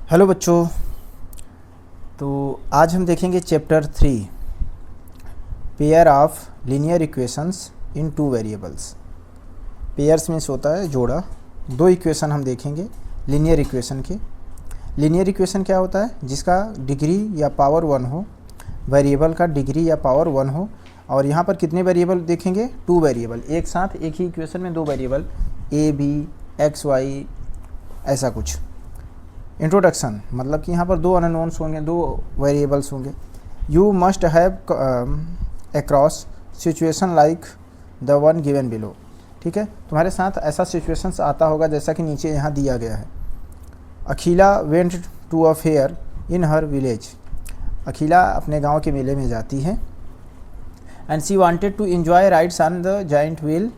Hello बच्चों। तो आज हम देखेंगे chapter 3 pair of linear equations in two variables. Pairs means होता है जोड़ा। दो इक्वेशन हम देखेंगे लीनियर इक्वेशन के। लीनियर इक्वेशन क्या होता है? जिसका डिग्री या पावर 1 हो, वेरिएबल का डिग्री या पावर 1 हो। और यहाँ पर कितने वेरिएबल देखेंगे? 2 वेरिएबल एक साथ एक ही इक्वेशन में 2 variable A B X Y ऐसा कुछ। इंट्रोडक्शन मतलब कि यहाँ पर 2 अननोन्स होंगे, 2 वेरिएबल्स होंगे। You must have across situation like the one given below. ठीक है, तुम्हारे साथ ऐसा सिचुएशंस आता होगा जैसा कि नीचे यहाँ दिया गया है। Akhila went to a fair in her village. Akhila अपने गांव के मेले में जाती है। And she wanted to enjoy rides on the giant wheel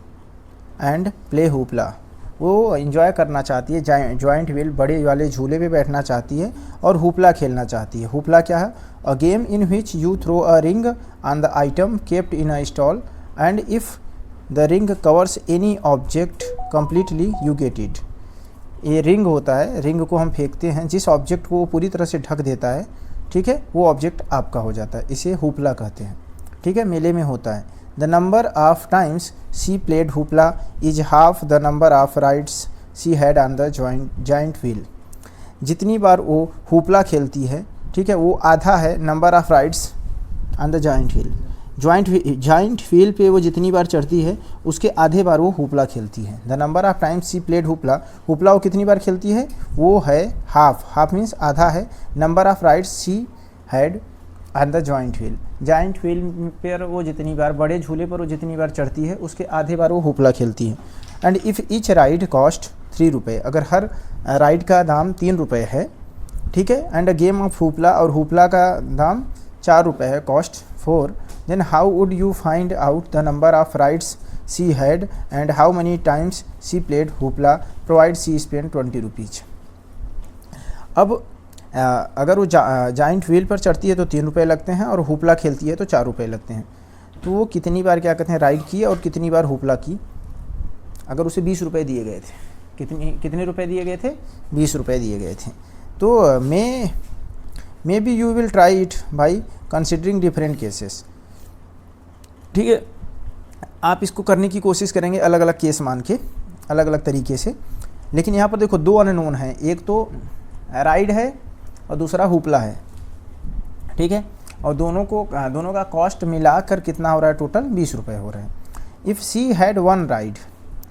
and play hoopla. वो एंजॉय करना चाहती है, जॉइंट व्हील बड़े वाले झूले पे बैठना चाहती है और हुपला खेलना चाहती है। हुपला क्या है? A game in which you throw a ring on the item kept in a stall and if the ring covers any object completely you get it. ये रिंग होता है, रिंग को हम फेंकते हैं, जिस ऑब्जेक्ट को वो पूरी तरह से ढक देता है, ठीक है, वो ऑब्जेक्ट आपका हो जाता है। इसे हुपला कहते हैं। ठीक है, मेले में होता है। The number of times she played hoopla is half the number of rides she had on the joint wheel. जितनी बार वो हुपला खेलती है, ठीक है, वो आधा है number of rides on the joint wheel. Joint wheel पे वो जितनी बार चढ़ती है उसके आधे बार वो हुपला खेलती है। The number of times she played hoopla, hoopla वो कितनी बार खेलती है? वो है हाफ। हाफ मीन्स आधा है number of rides she had on the joint wheel. Joint wheel पर वो जितनी बार, बड़े झूले पर वो जितनी बार चढ़ती है उसके आधे बार वो हुपला खेलती है। And if each ride cost 3 रुपये, अगर हर राइड का दाम 3 रुपये है, ठीक है, and a game of hoopla, और हुपला का दाम 4 रुपये है, cost 4, then how would you find out the number of rides she had and how money times she played hoopla provide she spend 20 rupees. अब अगर वो जॉइंट व्हील पर चढ़ती है तो 3 रुपये लगते हैं और हुपला खेलती है तो 4 रुपये लगते हैं। तो वो कितनी बार क्या कहते हैं राइड की और कितनी बार हुपला की। अगर उसे 20 रुपये दिए गए थे, कितने रुपये दिए गए थे? 20 रुपये दिए गए थे। तो may be you will try it by considering different cases. ठीक है, आप इसको करने की कोशिश करेंगे अलग अलग केस मान के, अलग अलग तरीके से। लेकिन यहाँ पर देखो 2 अननोन हैं, एक तो राइड है और दूसरा हुपला है। ठीक है, और दोनों का कॉस्ट मिलाकर कितना हो रहा है? टोटल 20 रुपये हो रहे हैं। इफ़ सी हैड 1 राइड,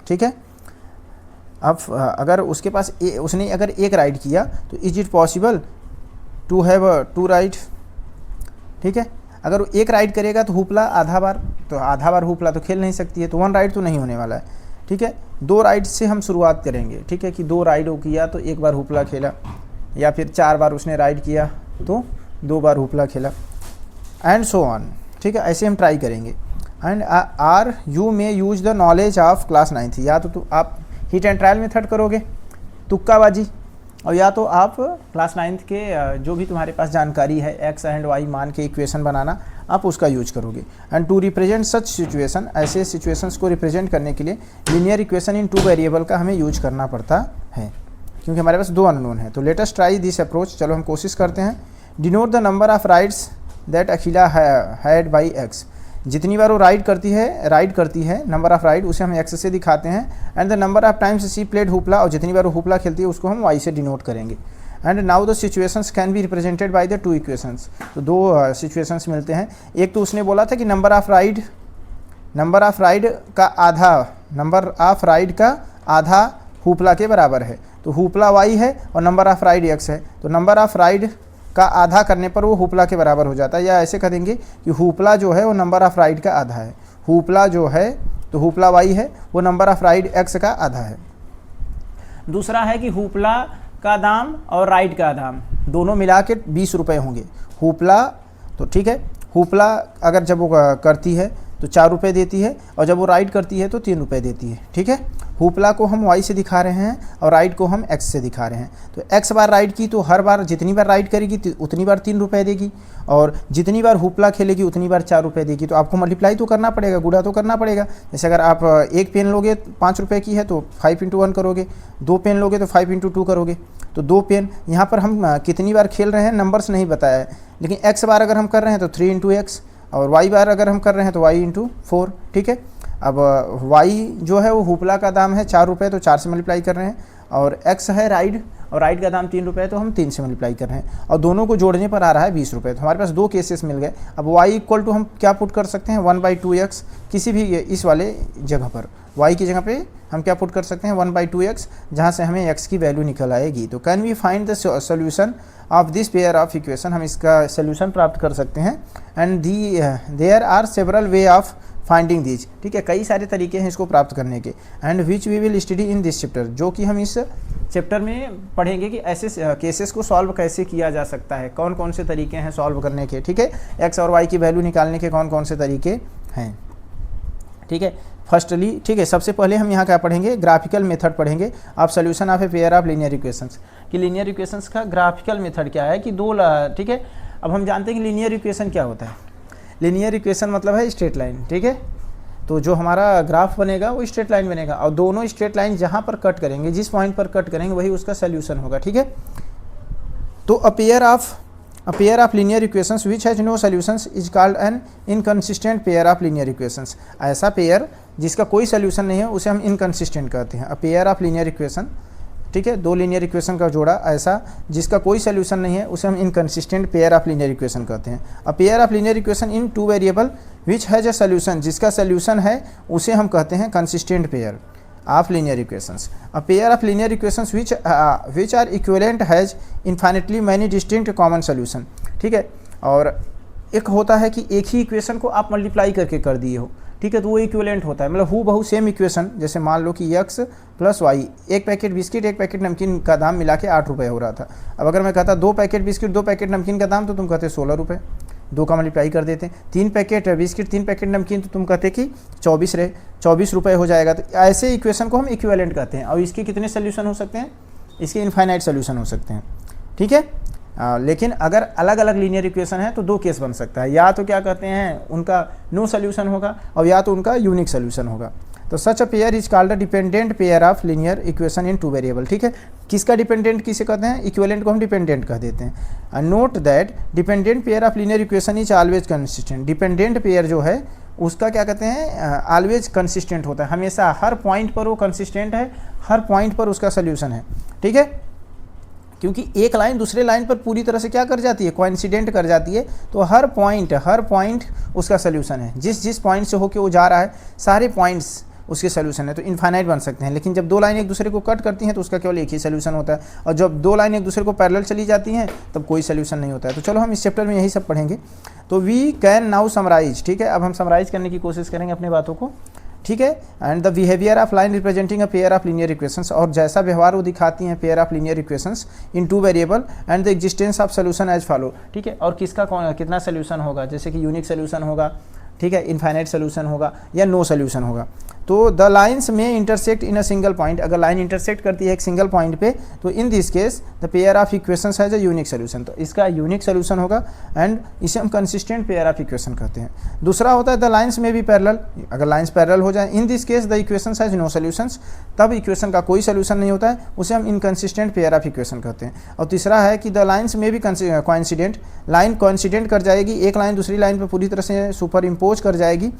ठीक है, अब अगर उसके पास उसने अगर एक राइड किया तो is it possible to have 2 ride. ठीक है, अगर वो एक राइड करेगा तो हुपला आधा बार हुपला तो खेल नहीं सकती है, तो 1 राइड तो नहीं होने वाला है। ठीक है, 2 राइड से हम शुरुआत करेंगे। ठीक है, कि 2 राइड वो किया तो 1 बार हुपला खेला, या फिर 4 बार उसने राइड किया तो 2 बार हुपला खेला, एंड सो ऑन। ठीक है, ऐसे हम ट्राई करेंगे। And are you may use the knowledge of class 9th, या तो आप हिट एंड ट्रायल मेथड करोगे, तुक्काबाजी, और या तो आप क्लास 9th के जो भी तुम्हारे पास जानकारी है एक्स एंड वाई मान के इक्वेशन बनाना, आप उसका यूज करोगे। And to represent such situation, ऐसे सिचुएशंस को रिप्रेजेंट करने के लिए लीनियर इक्वेशन इन 2 वेरिएबल का हमें यूज करना पड़ता है, क्योंकि हमारे पास 2 अननोन है। तो let us try this approach. चलो हम कोशिश करते हैं। Denote the number of rides that Akhila had by x. जितनी बार वो राइड करती है नंबर ऑफ राइड, उसे हम एक्स से दिखाते हैं। And the number of times she played hoopla, और जितनी बार वो हुपला खेलती है उसको हम वाई से डिनोट करेंगे। And now the situations can be represented by the 2 equations. तो 2 सिचुएशंस मिलते हैं। एक तो उसने बोला था कि नंबर ऑफ राइड का आधा हुपला के बराबर है, तो हुपला वाई है और नंबर ऑफ राइड एक्स है, तो नंबर ऑफ राइड का आधा करने पर वो हुपला के बराबर हो जाता है। या ऐसे कह देंगे कि हुपला जो है वो नंबर ऑफ राइड का आधा है। हुपला जो है तो हुपला वाई है, वो नंबर ऑफ राइड एक्स का आधा है। दूसरा है कि हुपला का दाम और राइड का दाम दोनों मिला के 20 रुपये होंगे। हुपला तो ठीक है, हुपला अगर जब वो करती है तो 4 रुपये देती है, और जब वो राइड करती है तो 3 रुपये देती है। ठीक है, हुपला को हम y से दिखा रहे हैं और राइड को हम x से दिखा रहे हैं। तो x बार राइड की तो हर बार जितनी बार राइड करेगी उतनी बार 3 रुपये देगी, और जितनी बार हुपला खेलेगी उतनी बार 4 रुपये देगी। तो आपको मल्टीप्लाई तो करना पड़ेगा, गुणा तो करना पड़ेगा। जैसे अगर आप एक पेन लोगे 5 रुपये की है तो 5 × 1 करोगे, 2 पेन लोगे तो 5 × 2 करोगे। तो 2 पेन, यहाँ पर हम कितनी बार खेल रहे हैं नंबर्स नहीं बताया है, लेकिन x बार अगर हम कर रहे हैं तो 3 × x, और y बार अगर हम कर रहे हैं तो y × 4, ठीक है। अब y जो है वो हुपला का दाम है 4 रुपये, तो 4 से मल्टीप्लाई कर रहे हैं, और x है राइड, और राइड का दाम 3 रुपये, तो हम 3 से मल्टीप्लाई कर रहे हैं, और दोनों को जोड़ने पर आ रहा है 20 रुपये। तो हमारे पास 2 केसेस मिल गए। अब y इक्वल टू हम क्या पुट कर सकते हैं, 1/2x, किसी भी इस वाले जगह पर y की जगह पे हम क्या पुट कर सकते हैं, 1/2x, जहाँ से हमें x की वैल्यू निकल आएगी। तो can we find the solution of this pair of equation, हम इसका सोल्यूशन प्राप्त कर सकते हैं। And there are several way of finding this, ठीक है, कई सारे तरीके हैं इसको प्राप्त करने के। And which we will study in this chapter, जो कि हम इस चैप्टर में पढ़ेंगे कि ऐसे केसेस को सॉल्व कैसे किया जा सकता है, कौन कौन से तरीके हैं सॉल्व करने के, ठीक है, x और y की वैल्यू निकालने के कौन कौन से तरीके हैं, ठीक है। फर्स्टली, ठीक है, सबसे पहले हम यहाँ क्या पढ़ेंगे, ग्राफिकल मेथड पढ़ेंगे of solution of a pair of linear equations, कि लीनियर इक्वेशंस का ग्राफिकल मेथड क्या है, कि ठीक है। अब हम जानते हैं कि लीनियर इक्वेशन क्या होता है। लीनियर इक्वेशन मतलब है स्ट्रेट लाइन, ठीक है। तो जो हमारा ग्राफ बनेगा वो स्ट्रेट लाइन बनेगा, और दोनों स्ट्रेट लाइन जहाँ पर कट करेंगे, जिस पॉइंट पर कट करेंगे वही उसका सोल्यूशन होगा, ठीक है। तो a pair of linear equations which has no solutions is called an inconsistent pair of linear equations. ऐसा पेयर जिसका कोई सोल्यूशन नहीं है उसे हम इनकंसिस्टेंट कहते हैं। A pair of linear equation, ठीक है, 2 लीनियर इक्वेशन का जोड़ा ऐसा जिसका कोई सोल्यूशन नहीं है उसे हम inconsistent pair of linear equation कहते हैं। A pair of linear equation in 2 variable which has a solution, जिसका सोल्यूशन है उसे हम कहते हैं consistent pair of linear equations. A pair of linear equations which are equivalent has infinitely many distinct common solution, ठीक है। और एक होता है कि एक ही इक्वेशन को आप मल्टीप्लाई करके कर दिए हो, ठीक है, तो वो इक्विवेलेंट होता है, मतलब हु बहु सेम इक्वेशन। जैसे मान लो कि x + y, एक पैकेट बिस्किट 1 पैकेट नमकीन का दाम मिला के 8 रुपये हो रहा था। अब अगर मैं कहता 2 पैकेट बिस्किट 2 पैकेट नमकीन का दाम, तो तुम कहते 16 रुपये, 2 का मल्टीप्लाई कर देते। 3 पैकेट बिस्किट 3 पैकेट नमकीन, तो तुम कहते कि 24 रुपये हो जाएगा। तो ऐसे इक्वेशन को हम इक्विवेलेंट कहते हैं। और इसके कितने सोल्यूशन हो सकते हैं, इसके इनफाइनाइट सोल्यूशन हो सकते हैं, ठीक है। लेकिन अगर अलग अलग लीनियर इक्वेशन है तो 2 केस बन सकता है, या तो क्या कहते हैं उनका नो सोल्यूशन होगा, और या तो उनका यूनिक सोल्यूशन होगा। तो such a pair is called a dependent pair of linear equation in 2 variable, ठीक है। किसका डिपेंडेंट किसे कहते हैं, इक्विवेलेंट को हम डिपेंडेंट कह देते हैं। Note that dependent pair of linear equation is always consistent. Dependent pair जो है उसका क्या कहते हैं, ऑलवेज कंसिस्टेंट होता है, हमेशा हर पॉइंट पर वो कंसिस्टेंट है, हर पॉइंट पर उसका सोल्यूशन है, ठीक है। क्योंकि एक लाइन दूसरे लाइन पर पूरी तरह से क्या कर जाती है, कोइंसिडेंट कर जाती है। तो हर पॉइंट उसका सोल्यूशन है, जिस पॉइंट से होके वो जा रहा है सारे पॉइंट्स उसके सोल्यूशन है। तो इनफाइनाइट बन सकते हैं। लेकिन जब 2 लाइन एक दूसरे को कट करती हैं तो उसका केवल एक ही सोल्यूशन होता है, और जब 2 लाइन एक दूसरे को पैरेलल चली जाती हैं तब कोई सोल्यूशन नहीं होता है। तो चलो हम इस चैप्टर में यही सब पढ़ेंगे। तो वी कैन नाउ समराइज, ठीक है। अब हम समराइज करने की कोशिश करेंगे अपनी बातों को, ठीक है। And the behaviour of line representing a pair of linear equations, और जैसा व्यवहार वो दिखाती हैं pair of linear equations in 2 variable and the existence of solution as follow, ठीक है। और किसका कितना सोल्यूशन होगा, जैसे कि यूनिक सोल्यूशन होगा, ठीक है, इनफाइनाइट सोल्यूशन होगा, या नो सोल्यूशन होगा। तो द लाइन्स में intersect in a single point, अगर लाइन इंटरसेक्ट करती है एक सिंगल पॉइंट पे, तो इन this case the pair of equations has a unique solution, तो इसका यूनिक सोल्यूशन होगा, एंड इसे हम कंसिस्टेंट पेयर ऑफ इक्वेशन कहते हैं। दूसरा होता है द लाइन्स में भी पैरेलल, अगर लाइन्स पैरेलल हो जाए, in this case the equations has no solutions, तब इक्वेशन का कोई सोल्यूशन नहीं होता है, उसे हम इनकंसिस्टेंट पेयर ऑफ इक्वेशन कहते हैं। और तीसरा है कि द लाइन्स में भी कोइंसिडेंट, लाइन कोइंसिडेंट कर जाएगी, एक लाइन दूसरी लाइन पर पूरी तरह से सुपर इम्पोज कर जाएगी,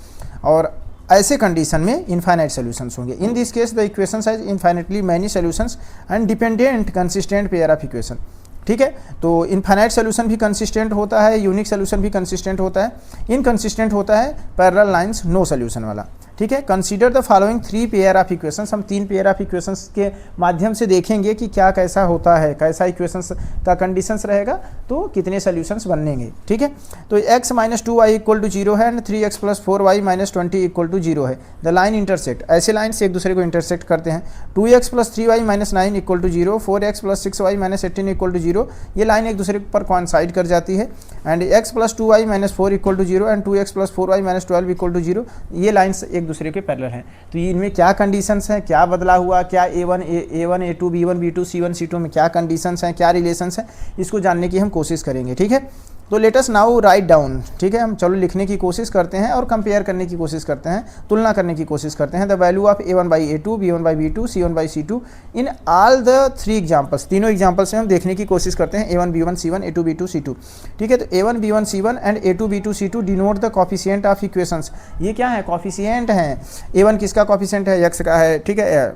और ऐसे कंडीशन में इनफाइनाइट सोल्यूशंस होंगे। इन this case the equations has infinitely many solutions and dependent consistent pair of equation, ठीक है। तो इनफाइनाइट सोल्यूशन भी कंसिस्टेंट होता है, यूनिक सोल्यूशन भी कंसिस्टेंट होता है, इनकंसिस्टेंट होता है पैरेलल लाइंस नो सोल्यूशन वाला, ठीक है। Consider the following 3 pair of equations, हम 3 पेयर ऑफ इक्वेशंस के माध्यम से देखेंगे कि क्या कैसा होता है, कैसा इक्वेशंस का कंडीशंस रहेगा, तो कितने सोल्यूशंस बनेंगे, ठीक है। तो x - 2y = 0 है, एंड 3x + 4y - 20 = 0 है। द लाइन इंटरसेक्ट, ऐसे लाइन से एक दूसरे को इंटरसेक्ट करते हैं। 2x + 3y - 9 = 0, 4x + 6y - 18 = 0, ये लाइन एक दूसरे पर कोइंसाइड कर जाती है। And x + 2y - 4 = 0 and 2x + 4y - 12 = 0, ये लाइन्स एक एक दूसरे के पैरेलल हैं। तो इनमें क्या कंडीशंस हैं, क्या बदला हुआ, क्या A1 A2 B1 B2 C1 C2 में क्या कंडीशंस हैं, क्या रिलेशंस हैं, इसको जानने की हम कोशिश करेंगे। ठीक है, तो let us now write down. ठीक है, हम चलो लिखने की कोशिश करते हैं और कंपेयर करने की कोशिश करते हैं, तुलना करने की कोशिश करते हैं। The value of A1 by A2 B1 by B2 C1 by C2 in all the 3 examples, तीनों एग्जाम्पल्स से हम देखने की कोशिश करते हैं A1 B1 C1 A2 B2 C2। ठीक है, तो A1 B1 C1 and A2 B2 C2 denote the coefficient of equations. ये क्या है, कॉफिशिएंट हैं। A1 किसका कॉफिशिएंट है, x का है। ठीक है,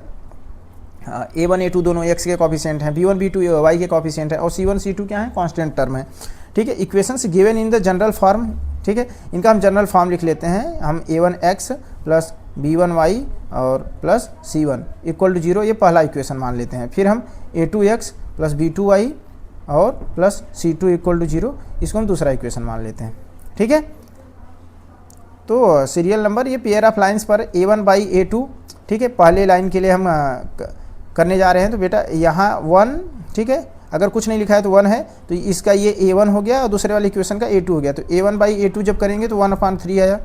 A1 A2 दोनों x के कॉफिशिएंट हैं, B1 B2 y के कॉफिशिएंट है, और C1 C2 क्या है, कांस्टेंट टर्म है। ठीक है, equations given in the general form. ठीक है, इनका हम जनरल फॉर्म लिख लेते हैं। हम A1x प्लस B1y और प्लस C1 इक्वल टू 0, ये पहला इक्वेशन मान लेते हैं। फिर हम A2x प्लस B2y और प्लस C2 इक्वल टू 0, इसको हम दूसरा इक्वेशन मान लेते हैं। ठीक है, तो सीरियल नंबर ये पेयर ऑफ लाइन्स पर A1 बाई A2। ठीक है, पहले लाइन के लिए हम करने जा रहे हैं। तो बेटा यहाँ 1, ठीक है, अगर कुछ नहीं लिखा है तो 1 है, तो इसका ये A1 हो गया और दूसरे वाले इक्वेशन का A2 हो गया। तो A1 बाई A2 जब करेंगे तो 1/3 आया।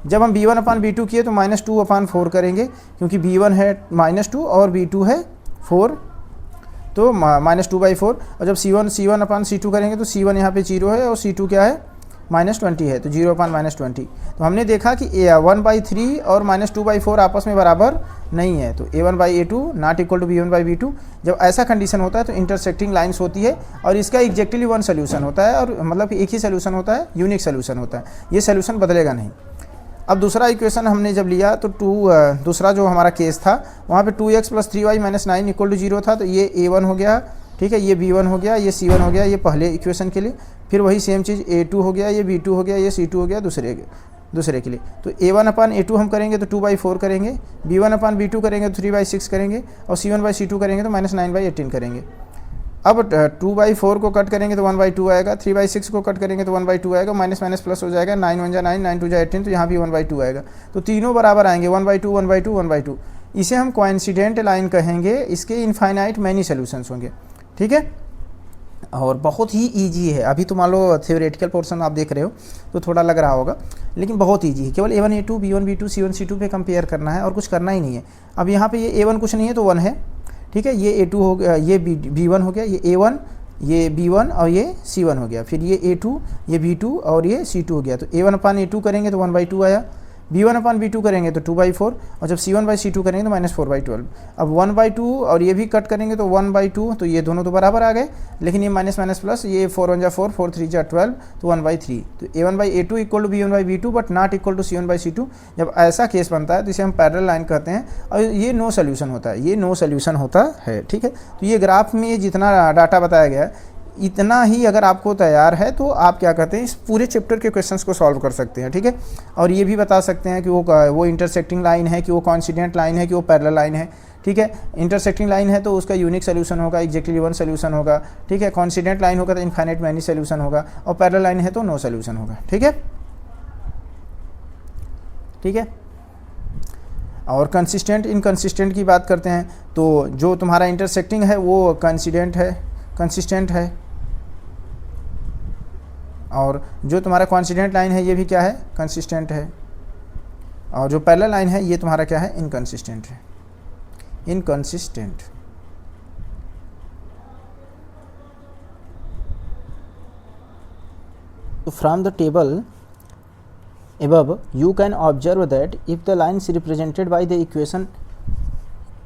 जब हम B1 अपान B2 किए तो -2/4 करेंगे, क्योंकि B1 है -2 और B2 है 4, तो -2/4। और जब C1 अपान C2 करेंगे तो C1 यहाँ पे 0 है और C2 क्या है, -20 है, तो 0/-20। तो हमने देखा कि 1/3 और -2/4 आपस में बराबर नहीं है। तो A1 by A2 not equal to B1 by B2। जब ऐसा कंडीशन होता है तो इंटरसेक्टिंग लाइन्स होती है और इसका एग्जैक्टली 1 सोल्यूशन होता है, और मतलब एक ही सोल्यूशन होता है, यूनिक सोल्यूशन होता है, ये सोल्यूशन बदलेगा नहीं। अब दूसरा इक्वेशन हमने जब लिया तो दूसरा जो हमारा केस था वहाँ पे 2x plus 3y minus 9 equal to 0 था। तो ये A1 हो गया, ठीक है, ये B1 हो गया, ये C1 हो गया, ये पहले इक्वेशन के लिए। फिर वही सेम चीज़ A2 हो गया, ये B2 हो गया, ये C2 हो गया दूसरे के लिए। तो A1 अपान A2 हम करेंगे तो 2/4 करेंगे, B1 अपान B2 करेंगे तो 3/6 करेंगे, और C1 बाई C2 करेंगे तो -9/18 करेंगे। अब 2/4 को कट करेंगे तो 1/2 आएगा, 3/6 को कट करेंगे तो 1/2 आएगा, माइनस माइनस प्लस हो जाएगा, 9 1 जा 9, 9 2 जा 18, तो यहाँ भी 1/2 आएगा। तो तीनों बराबर आएंगे, 1/2 1/2 1/2। इसे हम कोइंसिडेंट लाइन कहेंगे, इसके इनफाइनाइट मैनी सोल्यूशंस होंगे। ठीक है, और बहुत ही ईजी है। अभी तो मान लो थ्योरेटिकल पोर्शन आप देख रहे हो तो थोड़ा लग रहा होगा, लेकिन बहुत ईजी है। केवल A1 A2 B1 B2 C1 C2 पे कंपेयर करना है और कुछ करना ही नहीं है। अब यहाँ पे ये A1 कुछ नहीं है तो 1 है, ठीक है, ये A2 हो गया, ये B1 हो गया, ये A1, ये B1 और ये C1 हो गया। फिर ये A2, ये B2 और ये C2 हो गया। तो A1 अपान A2 करेंगे तो 1/2 आया, B1 अपान B2 करेंगे तो 2/4, और जब C1 बाई C2 करेंगे तो -4/12। अब 1/2 और ये भी कट करेंगे तो 1/2, तो ये दोनों तो बराबर आ गए, लेकिन ये माइनस माइनस प्लस, ये 4 1 जा 4, 4 3 जा 12, तो 1/3। तो A1 by A2 equal to B1 by B2 but not equal to C1 by C2। जब ऐसा केस बनता है तो इसे हम पैरेलल लाइन कहते हैं, और ये नो सोल्यूशन होता है, ये नो सोल्यूशन होता है। ठीक है, तो ये ग्राफ में जितना डाटा बताया गया है इतना ही अगर आपको तैयार है तो आप क्या कहते हैं, इस पूरे चैप्टर के क्वेश्चंस को सॉल्व कर सकते हैं। ठीक है, और ये भी बता सकते हैं कि वो इंटरसेक्टिंग लाइन है, कि वो कोइंसिडेंट लाइन है, कि वो पैरेलल लाइन है। ठीक है, इंटरसेक्टिंग लाइन है तो उसका यूनिक सोल्यूशन होगा, एग्जैक्टली 1 सोल्यूशन होगा। ठीक है, कोइंसिडेंट लाइन होगा तो इनफाइनाइट मैनी सोल्यूशन होगा, और पैरेलल लाइन है तो नो सोल्यूशन होगा। ठीक है, ठीक है, और कंसिस्टेंट इनकंसिस्टेंट की बात करते हैं तो जो तुम्हारा इंटरसेक्टिंग है वो कंसिस्टेंट है, और जो तुम्हारा कोइंसिडेंट लाइन है ये भी क्या है, कंसिस्टेंट है, और जो पैरेलल लाइन है ये तुम्हारा क्या है, इनकंसिस्टेंट है, इनकंसिस्टेंट। तो from the table above you can observe that if the lines represented by the equation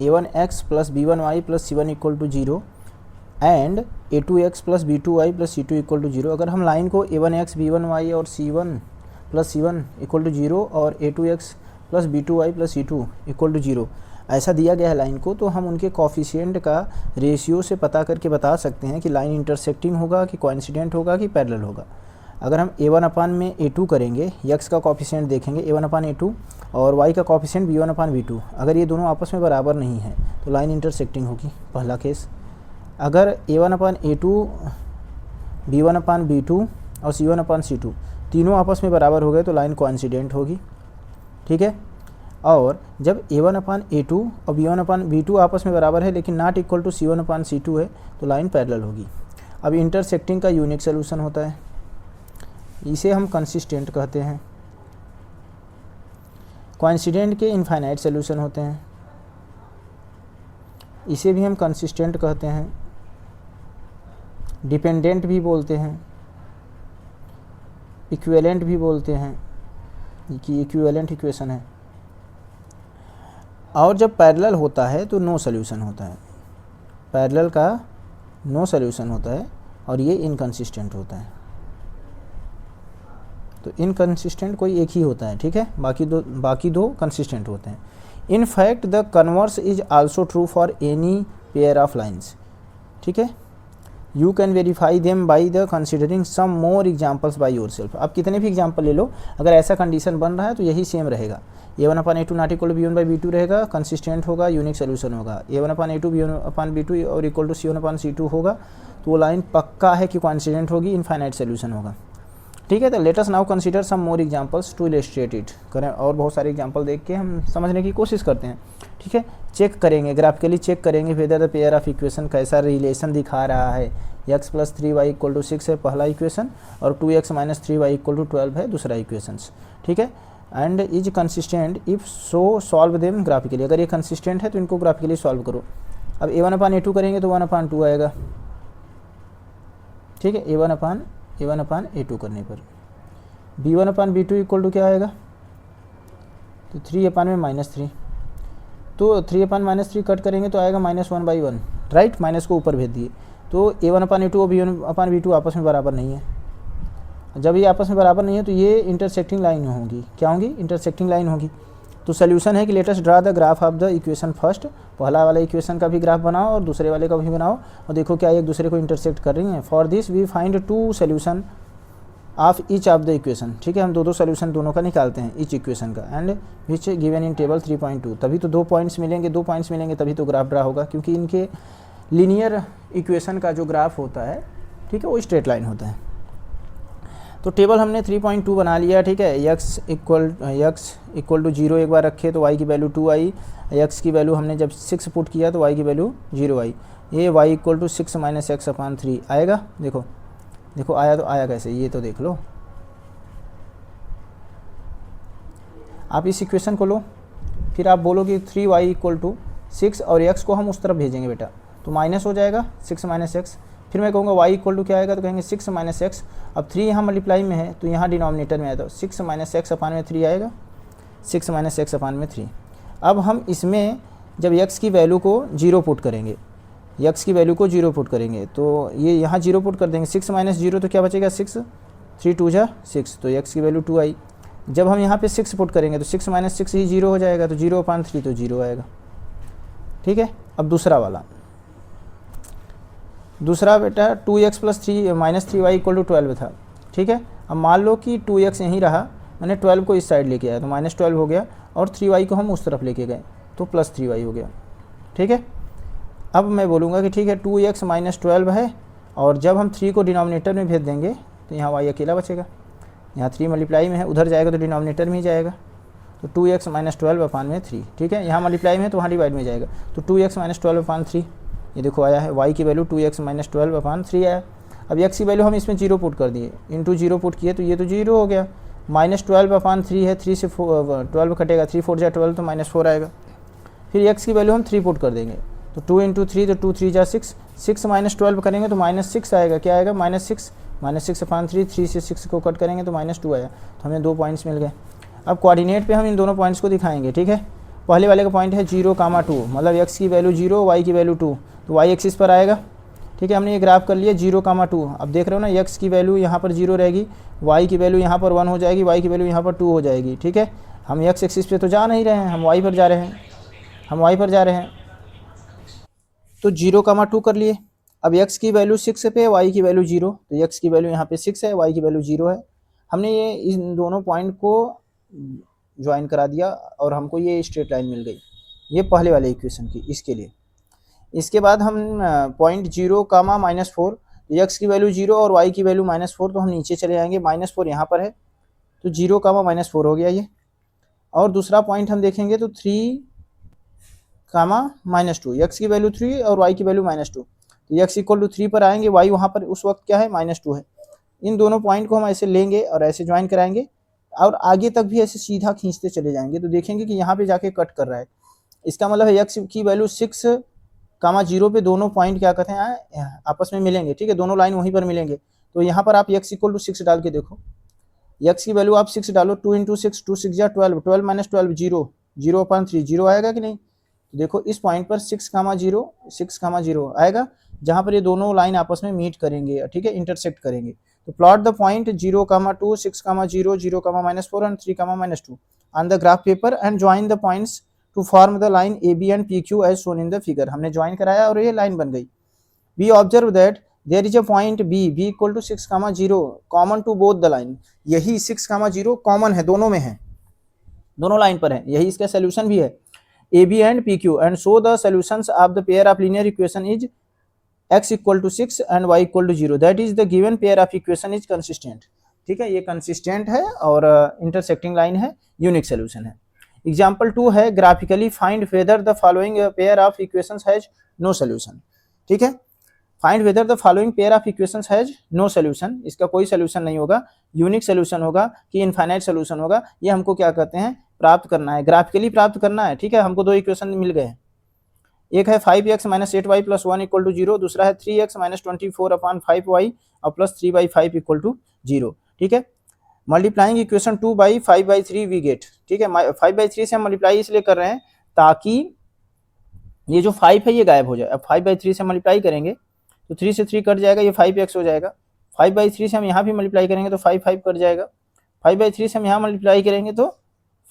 A1x plus B1y plus C1 equal to 0 and A2x plus B2y plus C2 equal to 0, अगर हम line को A1x B1y और C1 plus C1 equal to 0 और A2x plus B2y plus C2 equal to 0 ऐसा दिया गया है line को, तो हम उनके कॉफिशिएंट का रेशियो से पता करके बता सकते हैं कि लाइन इंटरसेक्टिंग होगा, कि कोइंसिडेंट होगा, कि पैरेलल होगा। अगर हम A1 अपान में A2 करेंगे, x का कॉफिशिएंट देखेंगे A1 अपान A2 और y का कॉफिशिएंट B1 अपान B2, अगर ये दोनों आपस में बराबर नहीं है तो लाइन इंटरसेक्टिंग होगी, पहला केस। अगर A1 upon A2 B1 upon B2 और C1 अपान C2 तीनों आपस में बराबर हो गए तो लाइन कोइंसिडेंट होगी। ठीक है, और जब A1 अपान A2 और B1 अपान B2 आपस में बराबर है लेकिन not equal to C1 upon C2 है तो लाइन पैरेलल होगी। अब इंटरसेक्टिंग का यूनिक सोल्यूशन होता है, इसे हम कंसिस्टेंट कहते हैं। कोइंसिडेंट के इनफाइनाइट सोल्यूशन होते हैं, इसे भी हम कंसिस्टेंट कहते हैं, डिपेंडेंट भी बोलते हैं, इक्विवेलेंट भी बोलते हैं कि इक्विवेलेंट इक्वेशन है। और जब पैरेलल होता है तो नो सोल्यूशन होता है, पैरेलल का नो सोल्यूशन होता है और ये इनकंसिस्टेंट होता है। तो इनकंसिस्टेंट कोई एक ही होता है, ठीक है, बाकी दो कंसिस्टेंट होते हैं। In fact the converse is also true for any pair of lines, ठीक है। You can verify them by the considering some more examples by yourself. आप कितने भी एग्जाम्पल ले लो, अगर ऐसा कंडीशन बन रहा है तो यही सेम रहेगा। a1/a2 not equal to b1/b2 रहेगा, कंसिस्टेंट होगा, यूनिक सोल्यूशन होगा। a1/a2 b1/b2 और इक्वल टू c1/c2 होगा तो वो लाइन पक्का है कि कॉन्सिडेंट होगी, इनफाइनाइट सोल्यूशन होगा, ठीक है। तो let us now consider some more examples to illustrate it. करें और बहुत सारे एग्जांपल देख के हम समझने की कोशिश करते हैं, ठीक है। चेक करेंगे, ग्राफिकली चेक करेंगे whether the pair of equation कैसा रिलेशन दिखा रहा है। x + 3y = 6 है पहला इक्वेशन और 2x - 3y = 12 है दूसरा इक्वेशन, ठीक है। And is consistent if so solve them graphically. अगर ये कंसिस्टेंट है तो इनको ग्राफिकली सॉल्व करो। अब a1/a2 करेंगे तो 1/2 आएगा, ठीक है, a1/a2 करने पर। b1/b2 इक्वल टू क्या आएगा, तो 3/-3, तो 3/-3 कट करेंगे तो आएगा -1/1, राइट, माइनस को ऊपर भेज दिए। तो a1/a2 और b1/b2 आपस में बराबर नहीं है। जब ये आपस में बराबर नहीं है तो ये इंटरसेक्टिंग लाइन होगी, क्या होंगी, इंटरसेक्टिंग लाइन होगी। तो सोल्यूशन है कि late us draw the graph of the equation first. पहला वाला इक्वेशन का भी ग्राफ बनाओ और दूसरे वाले का भी बनाओ और देखो क्या एक दूसरे को इंटरसेक्ट कर रही हैं। For this we find 2 solution of each of the equation, ठीक है। हम दो सोल्यूशन दोनों का निकालते हैं ईच इक्वेशन का, and which given in table 3.2। तभी तो 2 पॉइंट्स मिलेंगे तभी तो ग्राफ ड्रा होगा, क्योंकि इनके लीनियर इक्वेशन का जो ग्राफ होता है, ठीक है, वो स्ट्रेट लाइन होता है। तो टेबल हमने 3.2 बना लिया, ठीक है। x इक्वल टू 0 एक बार रखे तो y की वैल्यू 2 आई, x की वैल्यू हमने जब 6 पुट किया तो y की वैल्यू 0 आई। ये y इक्वल टू 6 - x/3 आएगा। देखो आया तो आया कैसे, ये तो देख लो। आप इस इक्वेशन को लो, फिर आप बोलो कि 3y इक्वल टू 6 और x को हम उस तरफ भेजेंगे बेटा, तो माइनस हो जाएगा 6 - x। फिर मैं कहूँगा y इक्वल टू क्या आएगा, तो कहेंगे 6 - x। अब 3 यहाँ मल्टीप्लाई में है तो यहाँ डिनोमिनेटर में आया तो 6 - x/3 आएगा, 6 - x/3। अब हम इसमें जब x की वैल्यू को 0 पुट करेंगे, x की वैल्यू को 0 पुट करेंगे तो ये यहाँ 0 पुट कर देंगे। 6 - 0 तो क्या बचेगा, 6, 3 2 जा 6, तो x की वैल्यू 2 आई। जब हम यहाँ पे 6 पुट करेंगे तो 6 - 6 ही 0 हो जाएगा, तो 0/3 तो 0 आएगा, ठीक है। अब दूसरा बेटा 2x + 3y = 12 था, ठीक है। अब मान लो कि 2x यहीं रहा, मैंने 12 को इस साइड लेके आया तो -12 हो गया, और 3y को हम उस तरफ लेके गए तो +3y हो गया, ठीक है। अब मैं बोलूँगा कि ठीक है 2x - 12 है, और जब हम 3 को डिनोमिनेटर में भेज देंगे तो यहाँ y अकेला बचेगा। यहाँ 3 मल्टीप्लाई में है, उधर जाएगा तो डिनोमिनेटर में ही जाएगा, तो 2x - 12/3, ठीक है। यहाँ मल्टीप्लाई में है तो वहाँ डिवाइड में जाएगा, तो 2x - 12/3 ये देखो आया है। y की वैल्यू 2x - 12/3 आया। अब x की वैल्यू हम इसमें 0 पुट कर दिए, इंटू 0 पुट किए तो ये तो 0 हो गया। -12/3 है, 3 से 12 कटेगा, 3 4 जा 12 तो -4 आएगा। फिर x की वैल्यू हम 3 पुट कर देंगे, तो 2 × 3 तो 2 3 जा 6, 6 - 12 करेंगे तो -6 आएगा। क्या आएगा, -6/3, 3 से 6 को कट करेंगे तो -2 आया। तो हमें 2 पॉइंट्स मिल गए। अब कोऑर्डिनेट पे हम इन दोनों पॉइंट्स को दिखाएंगे, ठीक है। पहले वाले का पॉइंट है 0, 2, मतलब x की वैल्यू 0, y की वैल्यू 2, तो y एक्सिस पर आएगा, ठीक है। हमने ये ग्राफ कर लिया 0, 2। अब देख रहे हो ना, x की वैल्यू यहाँ पर 0 रहेगी, y की वैल्यू यहाँ पर 1 हो जाएगी, y की वैल्यू यहाँ पर 2 हो जाएगी, ठीक है। हम x एक्सिस पे तो जा नहीं रहे हैं, हम y पर जा रहे हैं, तो 0, 2 कर लिए। अब x की वैल्यू 6 पे, y की वैल्यू 0, तो x की वैल्यू यहाँ पे 6 है, y की वैल्यू 0 है। हमने ये इन दोनों पॉइंट को ज्वाइन करा दिया और हमको ये स्ट्रेट लाइन मिल गई, ये पहले वाले इक्वेशन की। इसके बाद हम पॉइंट 0, -4, x की वैल्यू 0 और y की वैल्यू -4, तो हम नीचे चले जाएंगे, -4 यहाँ पर है तो 0, -4 हो गया ये। और दूसरा पॉइंट हम देखेंगे तो 3, -2, x की वैल्यू 3 और y की वैल्यू -2, तो x = 3 पर आएंगे, y वहाँ पर उस वक्त क्या है, -2 है। इन दोनों पॉइंट को हम ऐसे लेंगे और ऐसे ज्वाइन कराएंगे और आगे तक भी ऐसे सीधा खींचते चले जाएंगे तो देखेंगे कि यहाँ पे जाके कट कर रहा है। इसका मतलब है x की वैल्यू 6,0 पे दोनों पॉइंट क्या कहते हैं आपस में मिलेंगे, ठीक है, दोनों लाइन वहीं पर मिलेंगे। तो यहाँ पर आप x इक्वल टू 6 डाल के देखो, x की वैल्यू आप 6 डालो, 2 इंटू 6, 2 6 12, 12 माइनस 12 जीरो, 0/3 जीरो आएगा कि नहीं। तो देखो इस पॉइंट पर 6,0 आएगा जहां पर ये दोनों लाइन आपस में मीट करेंगे, ठीक है, इंटरसेक्ट करेंगे। तो plot the point 0,2, 6,0, 0,-4 and 3,-2 on the graph paper and join the points to form the line AB and PQ as shown in the figure. हमने ज्वाइन कराया और ये लाइन बन गई। We observe that there is a point B equal to 6,0 common to both the line. यही 6,0 common है, दोनों में है, दोनों लाइन पर है, यही इसका सोल्यूशन भी है AB and PQ and so the solutions of the pair of linear equation is x equal to 6 and y equal to 0 that is the given pair of equation is consistent. ठीक है, ये consistent है और intersecting line है, unique solution है। Example 2 है graphically find whether the following pair of equations has no solution. ठीक है, find whether the following pair of equations has no solution, इसका कोई सोल्यूशन नहीं होगा, यूनिक सोल्यूशन होगा कि इनफाइनाइट सोल्यूशन होगा, ये हमको क्या कहते हैं प्राप्त करना है, ग्राफिकली प्राप्त करना है। ठीक है, हमको दो इक्वेशन मिल गए हैं, एक है 5x minus 8y plus 1 equal to 0, दूसरा है 3x माइनस 24/5y और प्लस 3/5 इक्वल टू 0। ठीक है, multiplying equation 2 by 5/3 we get. ठीक है, 5/3 से हम मल्टीप्लाई इसलिए कर रहे हैं ताकि ये जो 5 है ये गायब हो जाए। अब 5/3 से मल्टीप्लाई करेंगे तो 3 से 3 कट जाएगा, ये 5x हो जाएगा। 5/3 से हम यहाँ भी मल्टीप्लाई करेंगे तो 5 कट जाएगा। 5/3 से हम यहाँ मल्टीप्लाई करेंगे तो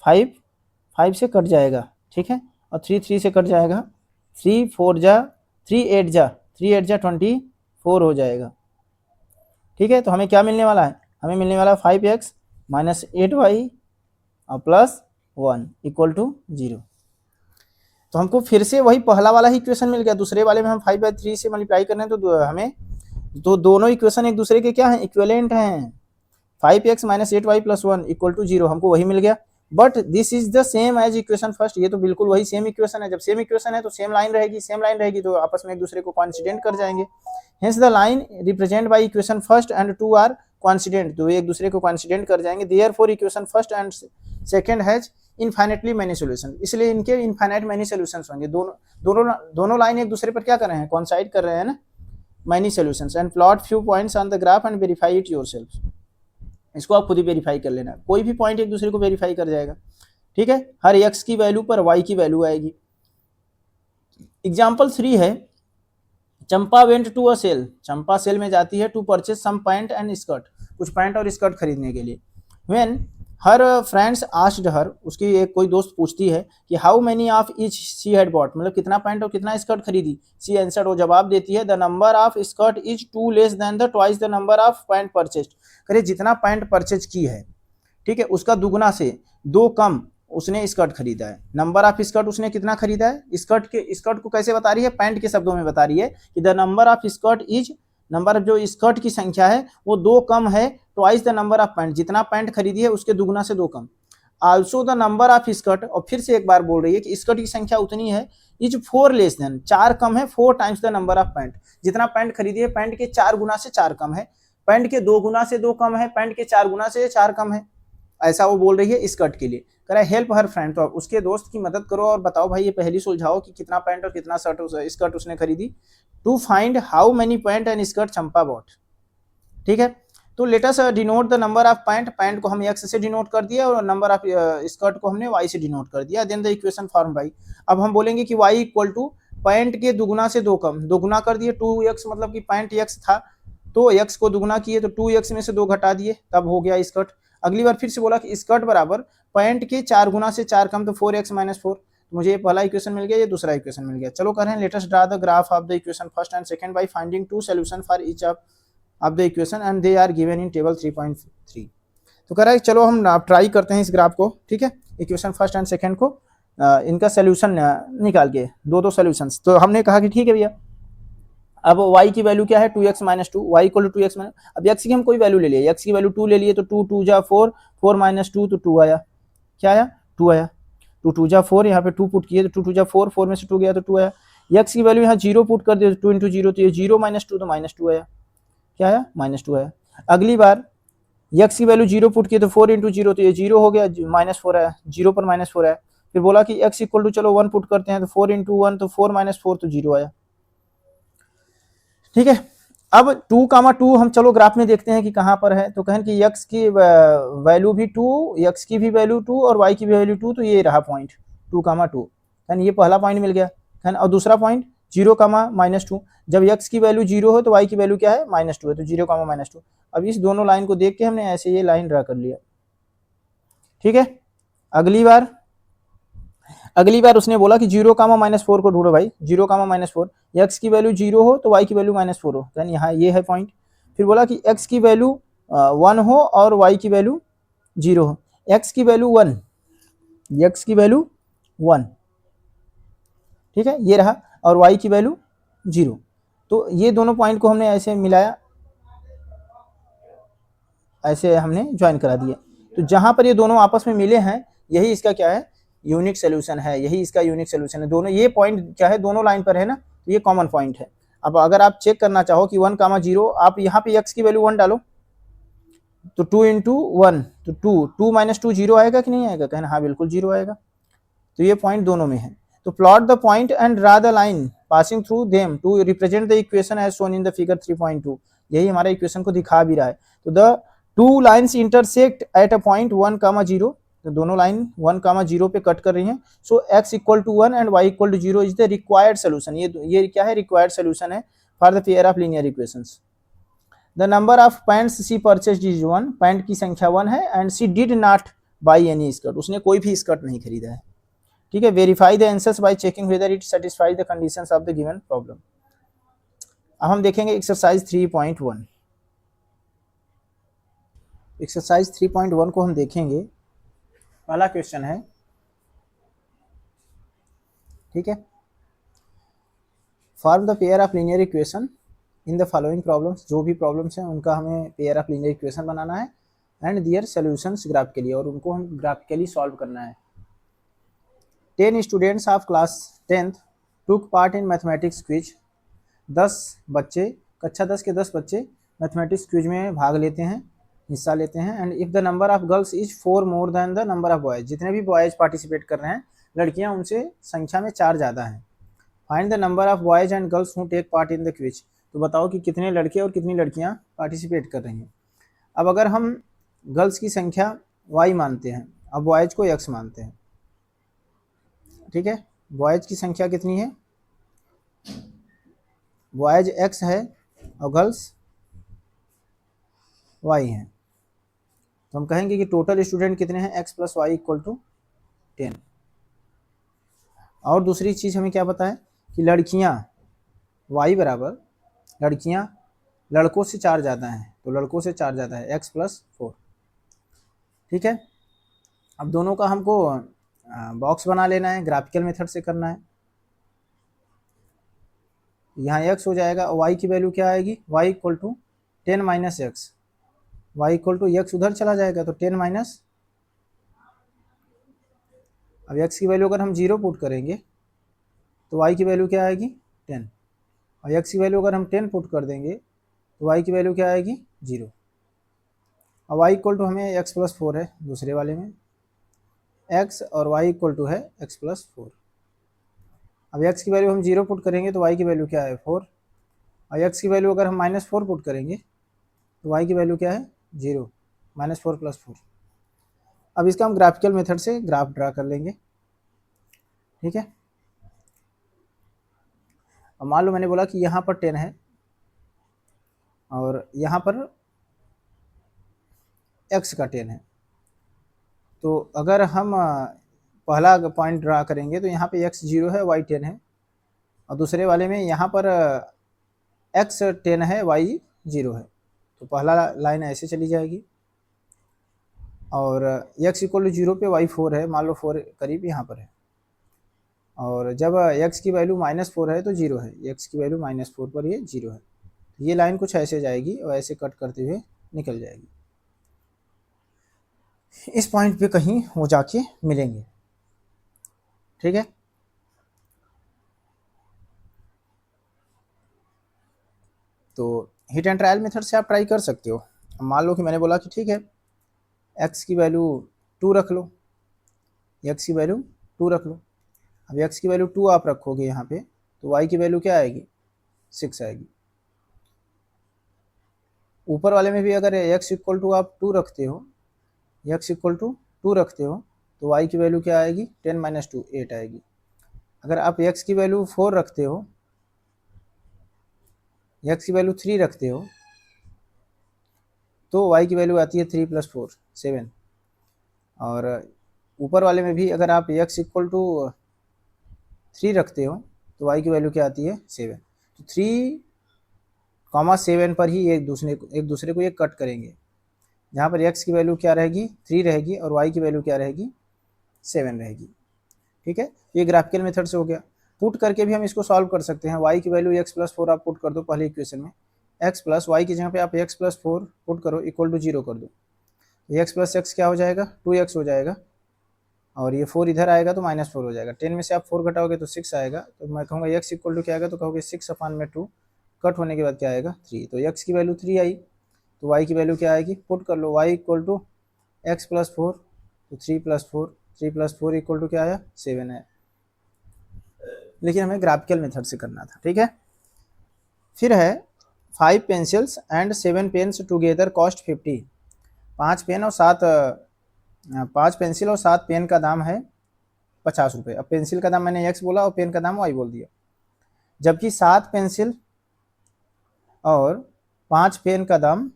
5 से कट जाएगा। ठीक है, और 3 से कट जाएगा, 3 4 जा 3 8 जा 24 हो जाएगा। ठीक है, तो हमें क्या मिलने वाला है, हमें मिलने वाला 5x माइनस 8y और प्लस 1 इक्वल टू 0। तो हमको फिर से वही पहला वाला ही इक्वेशन मिल गया, दूसरे वाले में हम 5/3 से मल्टीप्लाई कर रहे हैं तो हमें तो दोनों इक्वेशन एक दूसरे के क्या हैं, इक्विवेलेंट हैं। 5x minus 8y plus 1 equal to 0 हमको वही मिल गया, but this is the same as equation first. ये तो बिल्कुल वही सेम इक्वेशन है, जब सेम इक्वेशन है तो सेम लाइन रहेगी तो आपस में एक दूसरे को कोइंसिडेंट कर जाएंगे। Hence the line represent by equation first and 2 are coincident, तो एक दूसरे को कोइंसिडेंट कर जाएंगे। Therefore equation first and second has infinitely many solution, इसलिए इनके इनफाइनाइट मेनी सॉल्यूशंस होंगे। दोनों लाइन एक दूसरे पर क्या कर रहे हैं, कोइंसाइड कर रहे हैं ना, many solutions. And plot few points on the graph and verify it yourself, इसको आप खुद ही वेरीफाई कर लेना, कोई भी पॉइंट एक दूसरे को वेरीफाई कर जाएगा। ठीक है, हर x की वैल्यू पर y की वैल्यू आएगी। एग्जाम्पल 3 है Champa went to a sale, Champa sale में जाती है to purchase some pant and skirt, कुछ पैंट और स्कर्ट खरीदने के लिए। When her friends asked her, उसकी एक कोई दोस्त पूछती है कि how many of each she had bought, मतलब कितना पैंट और कितना स्कर्ट खरीदी। शी आंसर्ड, वो जवाब देती है the number of skirt is 2 less than the twice the number of pant purchased. करे जितना पैंट परचेज की है, ठीक है, उसका दुगना से 2 कम उसने स्कर्ट खरीदा है। नंबर ऑफ स्कर्ट उसने कितना खरीदा है, स्कर्ट को कैसे बता रही है, पैंट के शब्दों में बता रही है कि the number of skirt is, number जो स्कर्ट की संख्या है वो 2 कम है, twice the number of pant, जितना पैंट खरीदी है उसके दुगना से 2 कम। Also the number of skirt, और फिर से एक बार बोल रही है कि स्कर्ट की संख्या उतनी है, इज 4 लेस देन, 4 कम है, 4 times the number of pant, जितना पैंट खरीदी है पैंट के 4 गुना से 4 कम है, पैंट के 2 गुना से 2 कम है, पैंट के 4 गुना से 4 कम है। ऐसा वो बोल रही है स्कर्ट के लिए। कह रहा है हेल्प हर फ्रेंड, तो उसके दोस्त की मदद करो और बताओ भाई ये पहली सुलझाओ कि कितना पैंट और कितना स्कर्ट उसने खरीदी। To find how many pant and skirt Champa bought. ठीक है, तो let us denote the number of pant, pant को हम x से डिनोट कर दिया और नंबर ऑफ स्कर्ट को हमने y से डिनोट कर दिया। Then the equation form by, अब हम बोलेंगे कि y इक्वल टू पैंट के दुगुना से 2 कम, 2 गुना कर दिए 2x, मतलब कि पैंट x था तो x को दुगुना किए तो 2x में से 2 घटा दिए तब हो गया स्कर्ट। अगली बार फिर से बोला कि स्कर्ट बराबर पैंट के 4 गुना से 4 कम, तो 4x माइनस 4, तो मुझे ये पहला इक्वेशन मिल गया, ये दूसरा इक्वेशन मिल गया। चलो कर रहे हैं, let us draw the graph of the equation first and second by finding 2 solution for each of the equation and they are given in table 3.3। तो कह रहा है चलो हम ट्राई करते हैं इस ग्राफ को। ठीक है, इक्वेशन फर्स्ट एंड सेकंड को इनका सोल्यूशन निकाल के दो सोल्यूशंस। तो हमने कहा कि ठीक है भैया, अब y की वैल्यू क्या है 2x minus 2, y equal to 2x minus, अब x की हम कोई वैल्यू ले लिए, x की वैल्यू 2 ले लिए तो 2 2 जा 4, 4 माइनस 2 तो 2 आया, क्या आया 2 आया, 2 2 जा 4, यहाँ पे 2 पुट किए तो 2 2 जा 4, 4 में से 2 गया तो 2 आया। x की वैल्यू यहाँ 0 पुट कर दिया तो 2 इंटू 0, तो ये 0 माइनस 2 तो माइनस 2 आया, क्या आया माइनस 2 आया। अगली बार एक्स की वैल्यू 0 पुट किए तो 4 इंटू जीरो, तो ये 0 हो गया, -4 है, 0 पर -4 है। फिर बोला कि x इक्वल टू चलो 1 पुट करते हैं, तो 4 इंटू 1 तो 4 -4 तो 0 आया। ठीक है, अब 2, हम चलो ग्राफ में देखते हैं कि कहाँ पर है। तो कहें कि x की वैल्यू भी 2, x की भी वैल्यू 2 और y की भी वैल्यू 2, तो ये रहा पॉइंट 2, ये पहला पॉइंट मिल गया। और दूसरा पॉइंट 0, -2, जब x की वैल्यू 0 हो तो y की वैल्यू क्या है, -2 है, तो 0, -2। अब इस दोनों लाइन को देख के हमने ऐसे ये लाइन ड्रा कर लिया। ठीक है, अगली बार उसने बोला कि 0, -4 को ढूंढो भाई, 0, -4, x की वैल्यू 0 हो तो y की वैल्यू -4 हो, यानी यहाँ ये है पॉइंट। फिर बोला कि x की वैल्यू 1 हो और y की वैल्यू 0 हो, x की वैल्यू 1, ठीक है, ये रहा, और y की वैल्यू 0। तो ये दोनों पॉइंट को हमने ऐसे मिलाया, ऐसे हमने ज्वाइन करा दिया। तो जहां पर ये दोनों आपस में मिले हैं, यही इसका क्या है, यूनिक सोल्यूशन है, यही इसका यूनिक सोल्यूशन है। दोनों ये पॉइंट क्या है, दोनों लाइन पर है ना, तो ये कॉमन पॉइंट है। अब अगर आप चेक करना चाहो कि 1, 0, आप यहाँ पे x की वैल्यू 1 डालो, तो 2 इंटू 1 तो 2 -2 0 आएगा कि नहीं आएगा, कहना हाँ बिल्कुल 0 आएगा। तो ये पॉइंट दोनों में है। तो plot the point and draw the line passing through them to represent the equation as shown in the figure 3.2। यही हमारा इक्वेशन को दिखा भी रहा है। तो the two lines intersect at a point 1, 0, तो दोनों लाइन 1, 0 पे कट कर रही हैं। So x equal to 1 and y equal to 0 is the required solution. ये क्या है, रिक्वायर्ड सोल्यूशन है for the pair of linear equations. The number of pants she purchased is 1, pant की संख्या 1 है, and she did not buy any skirt, उसने कोई भी स्कर्ट नहीं खरीदा है। ठीक है, verify the answers by checking whether it satisfy the conditions of the given problem. अब हम देखेंगे एक्सरसाइज 3.1। एक्सरसाइज 3.1 को हम देखेंगे। पहला क्वेश्चन है, ठीक है, form the pair of linear equation in the following problems. जो भी प्रॉब्लम्स हैं उनका हमें पेयर ऑफ लीनियर इक्वेशन बनाना है, एंड दियर सॉल्यूशंस ग्राफिकली, और उनको हम ग्राफिकली सॉल्व करना है। 10 students of class 10th took part in mathematics quiz. 10 बच्चे, कक्षा 10 के 10 बच्चे मैथमेटिक्स क्विज में भाग लेते हैं, हिस्सा लेते हैं। And if the number of girls is 4 more then the number of boys, जितने भी बॉयज़ पार्टिसिपेट कर रहे हैं, लड़कियां उनसे संख्या में 4 ज़्यादा हैं। Find the number of boys and girls who take part in the quiz. तो बताओ कि कितने लड़के और कितनी लड़कियां पार्टिसिपेट कर रही हैं। अब अगर हम गर्ल्स की संख्या y मानते हैं, अब बॉयज़ को x मानते हैं। ठीक है, बॉयज़ की संख्या कितनी है, बॉयज़ x है और गर्ल्स y है। तो हम कहेंगे कि टोटल स्टूडेंट कितने हैं, x plus y equal to 10। और दूसरी चीज़ हमें क्या पता है कि लड़कियां y बराबर, लड़कियां लड़कों से 4 ज़्यादा हैं, तो लड़कों से 4 ज़्यादा है, x प्लस 4। ठीक है, अब दोनों का हमको बॉक्स बना लेना है, ग्राफिकल मेथड से करना है। यहाँ x हो जाएगा और y की वैल्यू क्या आएगी, y equal to 10 minus x, y equal to x उधर चला जाएगा तो 10 माइनस, अब x की वैल्यू अगर हम 0 पुट करेंगे तो y की वैल्यू क्या आएगी 10, और x की वैल्यू अगर हम 10 पुट कर देंगे तो y की वैल्यू क्या आएगी 0। और y इक्वल टू हमें x प्लस 4 है दूसरे वाले में, x और y इक्वल टू है x प्लस 4। अब x की वैल्यू हम 0 पुट करेंगे तो y की वैल्यू क्या है 4, और x की वैल्यू अगर हम -4 पुट करेंगे तो y की वैल्यू क्या है 0, -4 प्लस 4। अब इसका हम ग्राफिकल मेथड से ग्राफ ड्रा कर लेंगे। ठीक है, अब मान लो मैंने बोला कि यहाँ पर 10 है और यहाँ पर x का 10 है। तो अगर हम पहला पॉइंट ड्रा करेंगे तो यहाँ पे x 0 है, y 10 है, और दूसरे वाले में यहाँ पर x 10 है, y 0 है। तो पहला लाइन ऐसे चली जाएगी, और x इक्वल टू 0 पे y 4 है, मान लो 4 करीब यहाँ पर है, और जब x की वैल्यू -4 है तो 0 है, x की वैल्यू -4 पर ये 0 है। ये लाइन कुछ ऐसे जाएगी और ऐसे कट करते हुए निकल जाएगी, इस पॉइंट पे कहीं वो जाके मिलेंगे। ठीक है, तो हिट एंड ट्रायल मेथड से आप ट्राई कर सकते हो, मान लो कि मैंने बोला कि ठीक है x की वैल्यू 2 रख लो, x की वैल्यू 2 रख लो। अब x की वैल्यू 2 आप रखोगे यहाँ पे तो y की वैल्यू क्या आएगी, 6 आएगी। ऊपर वाले में भी अगर x इक्वल टू आप 2 रखते हो, x इक्वल टू 2 रखते हो तो y की वैल्यू क्या आएगी, 10 माइनस 2 8 आएगी। अगर आप x की वैल्यू 4 रखते हो, x की वैल्यू 3 रखते हो तो y की वैल्यू आती है 3 प्लस 4 7। और ऊपर वाले में भी अगर आप x इक्वल टू 3 रखते हो तो y की वैल्यू क्या आती है 7। तो 3,7 पर ही एक दूसरे को ये कट करेंगे, जहाँ पर x की वैल्यू क्या रहेगी 3 रहेगी और y की वैल्यू क्या रहेगी 7 रहेगी। ठीक है, ये ग्राफिकल मेथड से हो गया। पुट करके भी हम इसको सॉल्व कर सकते हैं। y की वैल्यू x प्लस 4 आप पुट कर दो पहले इक्वेशन में, x प्लस वाई की जगह पे आप x प्लस 4 पुट करो इक्वल टू 0 कर दो, x प्लस एक्स क्या हो जाएगा 2x हो जाएगा और ये 4 इधर आएगा तो -4 हो जाएगा। 10 में से आप 4 घटाओगे तो 6 आएगा। तो मैं कहूँगा x इक्वल टू क्या आएगा, तो कहोगे 6/2 कट होने के बाद क्या आएगा 3। तो x की वैल्यू 3 आई तो y की वैल्यू क्या आएगी, पुट कर लो y equal to x plus 4 तो 3 प्लस 4 इक्वल टू क्या आया 7 है। लेकिन हमें ग्राफिकल मेथड से करना था। ठीक है, फिर है 5 pencils and 7 pens together cost 50। 5 pen और 5 पेंसिल और 7 पेन का दाम है 50 रुपये। अब पेंसिल का दाम मैंने x बोला और पेन का दाम y बोल दिया, जबकि 7 पेंसिल और 5 पेन का दाम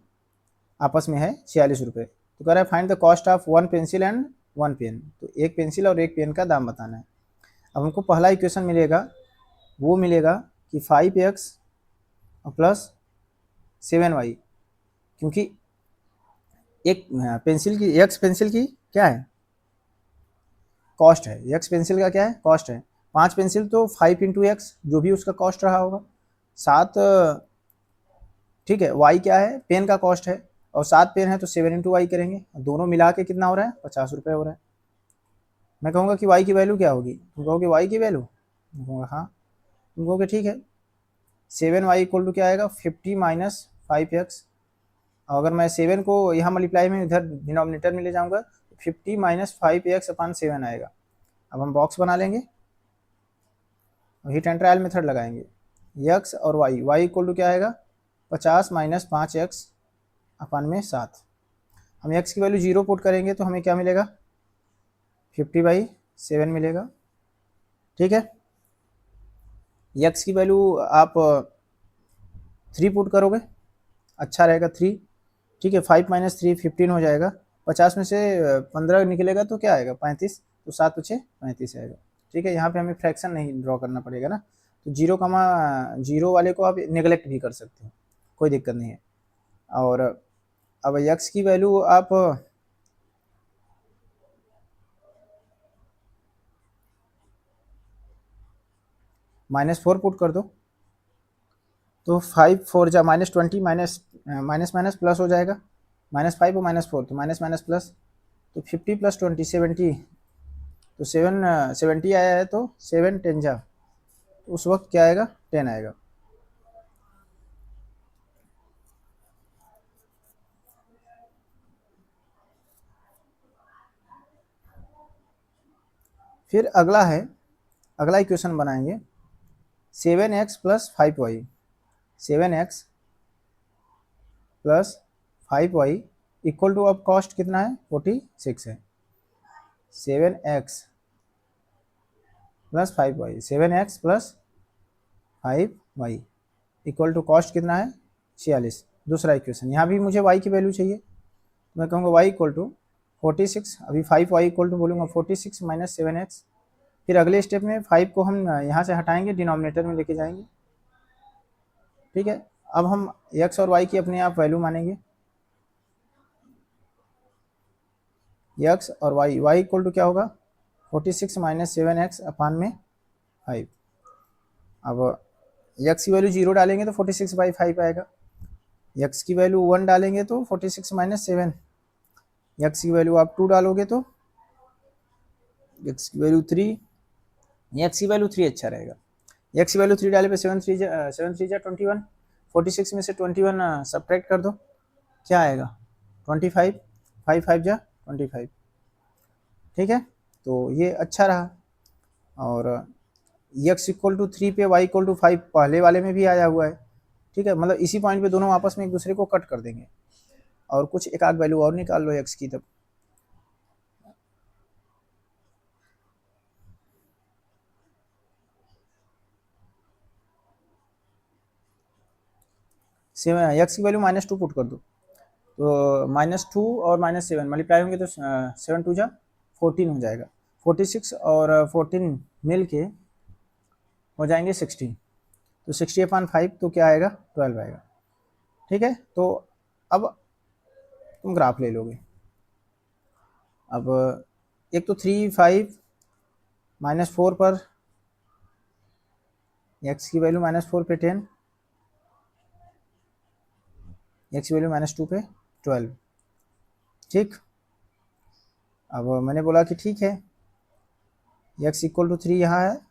आपस में है 46 रुपये। तो कह रहा है find the cost of 1 pencil and 1 pen. तो एक पेंसिल और एक पेन का दाम बताना है। अब हमको पहला इक्वेशन मिलेगा, वो मिलेगा कि 5x प्लस 7y, क्योंकि एक पेंसिल की x पेंसिल की क्या है कॉस्ट है, x पेंसिल का क्या है कॉस्ट है। 5 पेंसिल तो 5 इंटू एक्स जो भी उसका कॉस्ट रहा होगा। 7 ठीक है y क्या है पेन का कॉस्ट है और 7 पेन है तो 7 इंटू वाई करेंगे, दोनों मिला के कितना हो रहा है 50 रुपये हो रहा है। मैं कहूँगा कि y की वैल्यू क्या होगी, तुम कहोगे y की वैल्यू, मैं कहूँगा हाँ, तुम कहोगे ठीक है 7y इक्वल टू क्या आएगा 50 माइनस 5x। और अगर मैं 7 को यहाँ मल्टीप्लाई में इधर डिनोमिनेटर में ले जाऊँगा तो 50 माइनस 5x/7 आएगा। अब हम बॉक्स बना लेंगे, हिट एंड ट्रायल मेथड लगाएंगे, x और y इक्वल टू क्या आएगा 50 माइनस 5x/7। हम x की वैल्यू 0 पुट करेंगे तो हमें क्या मिलेगा 50/7 मिलेगा। ठीक है, x की वैल्यू आप 3 पुट करोगे अच्छा रहेगा 3। ठीक है, 5 माइनस 3 15 हो जाएगा। 50 में से 15 निकलेगा तो क्या आएगा 35, तो 7 × 35 आएगा। ठीक है, यहाँ पे हमें फ्रैक्शन नहीं ड्रॉ करना पड़ेगा ना, तो 0,0 वाले को आप नेगलेक्ट भी कर सकते हो, कोई दिक्कत नहीं है। और अब x की वैल्यू आप -4 पुट कर दो तो 5 4 जा -20 माइनस प्लस हो जाएगा, -5 और -4 तो माइनस माइनस प्लस, तो 50 प्लस 20 70, तो 70 आया है तो 7 10 जा, तो उस वक्त क्या आएगा 10 आएगा। फिर अगला इक्वेशन बनाएंगे 7x plus 5y। 7x plus 5y equal to, अब कॉस्ट कितना है 46 है। 7x plus 5y, 7x plus 5y equal to cost कितना है 46। दूसरा इक्वेशन, यहाँ भी मुझे y की वैल्यू चाहिए, मैं कहूँगा y इक्वल टू 46, अभी 5y इक्वल टू बोलूँगा 46 माइनस 7x। फिर अगले स्टेप में 5 को हम यहाँ से हटाएंगे, डिनोमिनेटर में लेके जाएंगे। ठीक है, अब हम x और y की अपने आप वैल्यू मानेंगे, x और y इक्वल टू क्या होगा 46 माइनस 7x/5। अब x की वैल्यू 0 डालेंगे तो 46/5 आएगा, x की वैल्यू 1 डालेंगे तो 46 माइनस 7, x की वैल्यू आप 2 डालोगे तो x की वैल्यू 3, x की वैल्यू 3 अच्छा रहेगा। x की वैल्यू 3 डाले पे 7 3 जा 21, 46 में से 21 सब्ट्रैक्ट कर दो क्या आएगा 25, 5 जा 25, ठीक है। तो ये अच्छा रहा। और x=3 पे y=5 पहले वाले में भी आया हुआ है, ठीक है। मतलब इसी पॉइंट पे दोनों आपस में एक दूसरे को कट कर देंगे और कुछ एक आध वैल्यू और निकाल लो x की। तब x की वैल्यू -2 पुट कर दो, तो -2 और -7 मल्टीप्लाई होंगे तो 7 2 जा 14 हो जाएगा। 46 और 14 मिल के हो जाएंगे 60, तो 60/5 तो क्या आएगा 12 आएगा, ठीक है। तो अब तुम ग्राफ ले लोगे। अब एक तो 3 5 -4 पर x की वैल्यू -4 पे 10, x की वैल्यू -2 पे 12, ठीक। अब मैंने बोला कि ठीक है x=3 यहाँ है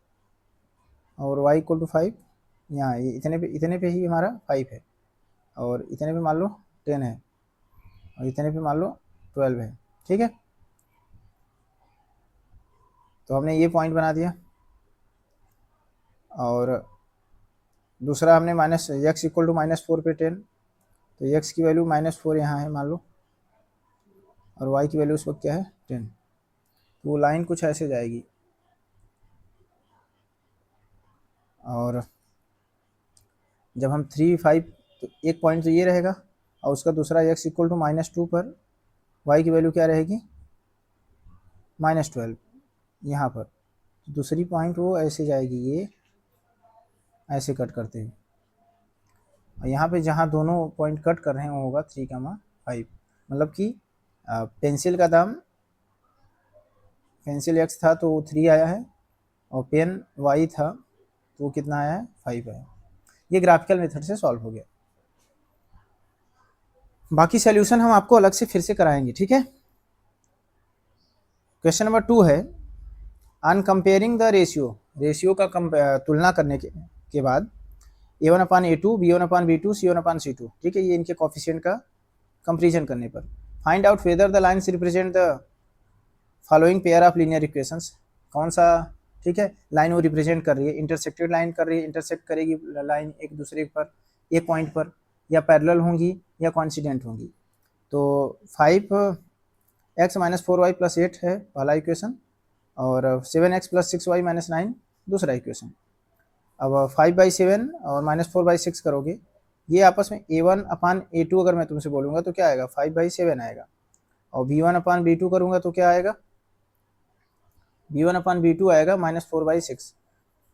और y=5 यहाँ है, इतने पे ही हमारा 5 है, और इतने पे मान लो 10 है, और इतने पे मान लो 12 है, ठीक है। तो हमने ये पॉइंट बना दिया। और दूसरा हमने x=-4 पे 10, तो x की वैल्यू -4 यहाँ है मान लो, और y की वैल्यू उस वक्त क्या है 10। तो वो लाइन कुछ ऐसे जाएगी, और जब हम 3 5, तो एक पॉइंट तो ये रहेगा, और उसका दूसरा x=-2 पर y की वैल्यू क्या रहेगी -12 यहाँ पर। तो दूसरी पॉइंट वो ऐसे जाएगी, ये ऐसे कट करते हैं, और यहाँ पे जहाँ दोनों पॉइंट कट कर रहे हैं वो होगा 3,5। मतलब कि पेंसिल का दाम, पेंसिल x था तो वो 3 आया है, और पेन y था तो वो कितना आया है 5 आया। ये ग्राफिकल मेथड से सॉल्व हो गया। बाकी सॉल्यूशन हम आपको अलग से फिर से कराएंगे, ठीक है। क्वेश्चन नंबर 2 है, ऑन कंपेयरिंग द रेशियो का तुलना करने के बाद a1/a2, b1/b2, c1/c2, ठीक है। ये इनके कोफिशिएंट का कंपेरिजन करने पर find out whether the lines represent the following pair of linear equations. कौन सा, ठीक है, लाइन वो रिप्रेजेंट कर रही है, इंटरसेक्टेड लाइन कर रही है, इंटरसेक्ट करेगी लाइन एक दूसरे पर एक पॉइंट पर, या पैरेलल होंगी या कॉन्सिडेंट होंगी। तो 5x-4y + 8 है पहला इक्वेशन, और 7x + 6y - 9 दूसरा इक्वेशन। अब 5/7 और -4/6 करोगे, ये आपस में a1/a2 अगर मैं तुमसे बोलूँगा तो क्या आएगा 5/7 आएगा, और b1/b2 करूँगा तो क्या आएगा b1/b2 आएगा -4/6,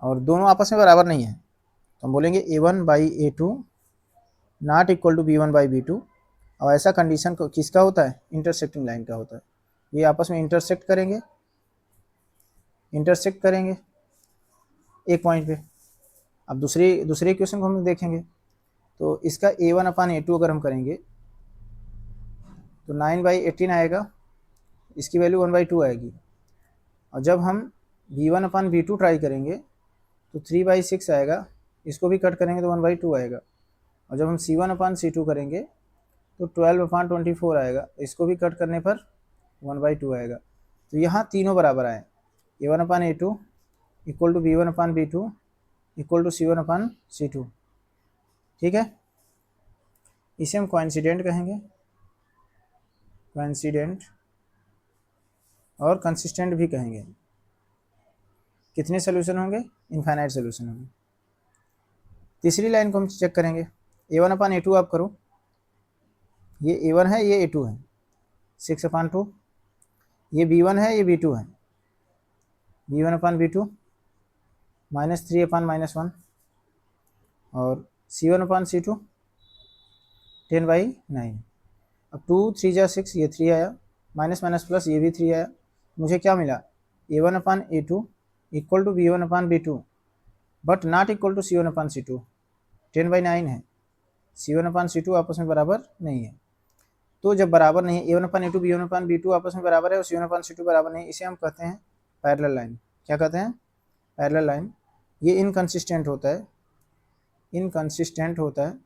और दोनों आपस में बराबर नहीं है, तो हम बोलेंगे a1/a2 not equal to b1/b2। और ऐसा कंडीशन को किसका होता है, इंटरसेक्टिंग लाइन का होता है। ये आपस में इंटरसेक्ट करेंगे एक पॉइंट पे। अब दूसरे इक्वेशन को हम देखेंगे, तो इसका a1/a2 अगर हम करेंगे तो 9/18 आएगा, इसकी वैल्यू 1/2 आएगी। और जब हम b1/b2 ट्राई करेंगे तो 3/6 आएगा, इसको भी कट करेंगे तो 1/2 आएगा। और जब हम c1/c2 करेंगे तो 12/24 आएगा, इसको भी कट करने पर 1/2 आएगा। तो यहाँ तीनों बराबर आए, a1/a2 equal to b1/b2 equal to c1/c2, ठीक है। इसे हम कोइंसिडेंट कहेंगे, कोइंसिडेंट और कंसिस्टेंट भी कहेंगे। कितने सोल्यूशन होंगे, इनफाइनाइट सोल्यूशन होंगे। तीसरी लाइन को हम चेक करेंगे, a1/a2 आप करो, ये a1 है ये a2 है, 6/2, ये b1 है ये b2 है, b1/b2 -3/-1, और c1/c2 10/9। अब 2 3 जा 6, ये 3 आया, माइनस माइनस प्लस ये भी 3 आया। मुझे क्या मिला, a1/a2 equal to b1/b2 but not equal to c1/c2। 10/9 है, c1/c2 आपस में बराबर नहीं है। तो जब बराबर नहीं है, a1/a2 b1/b2 आपस में बराबर है और c1/c2 बराबर नहीं, इसे हम कहते हैं पैरेलल लाइन। क्या कहते हैं, पैरेलल लाइन। ये इनकंसिस्टेंट होता है,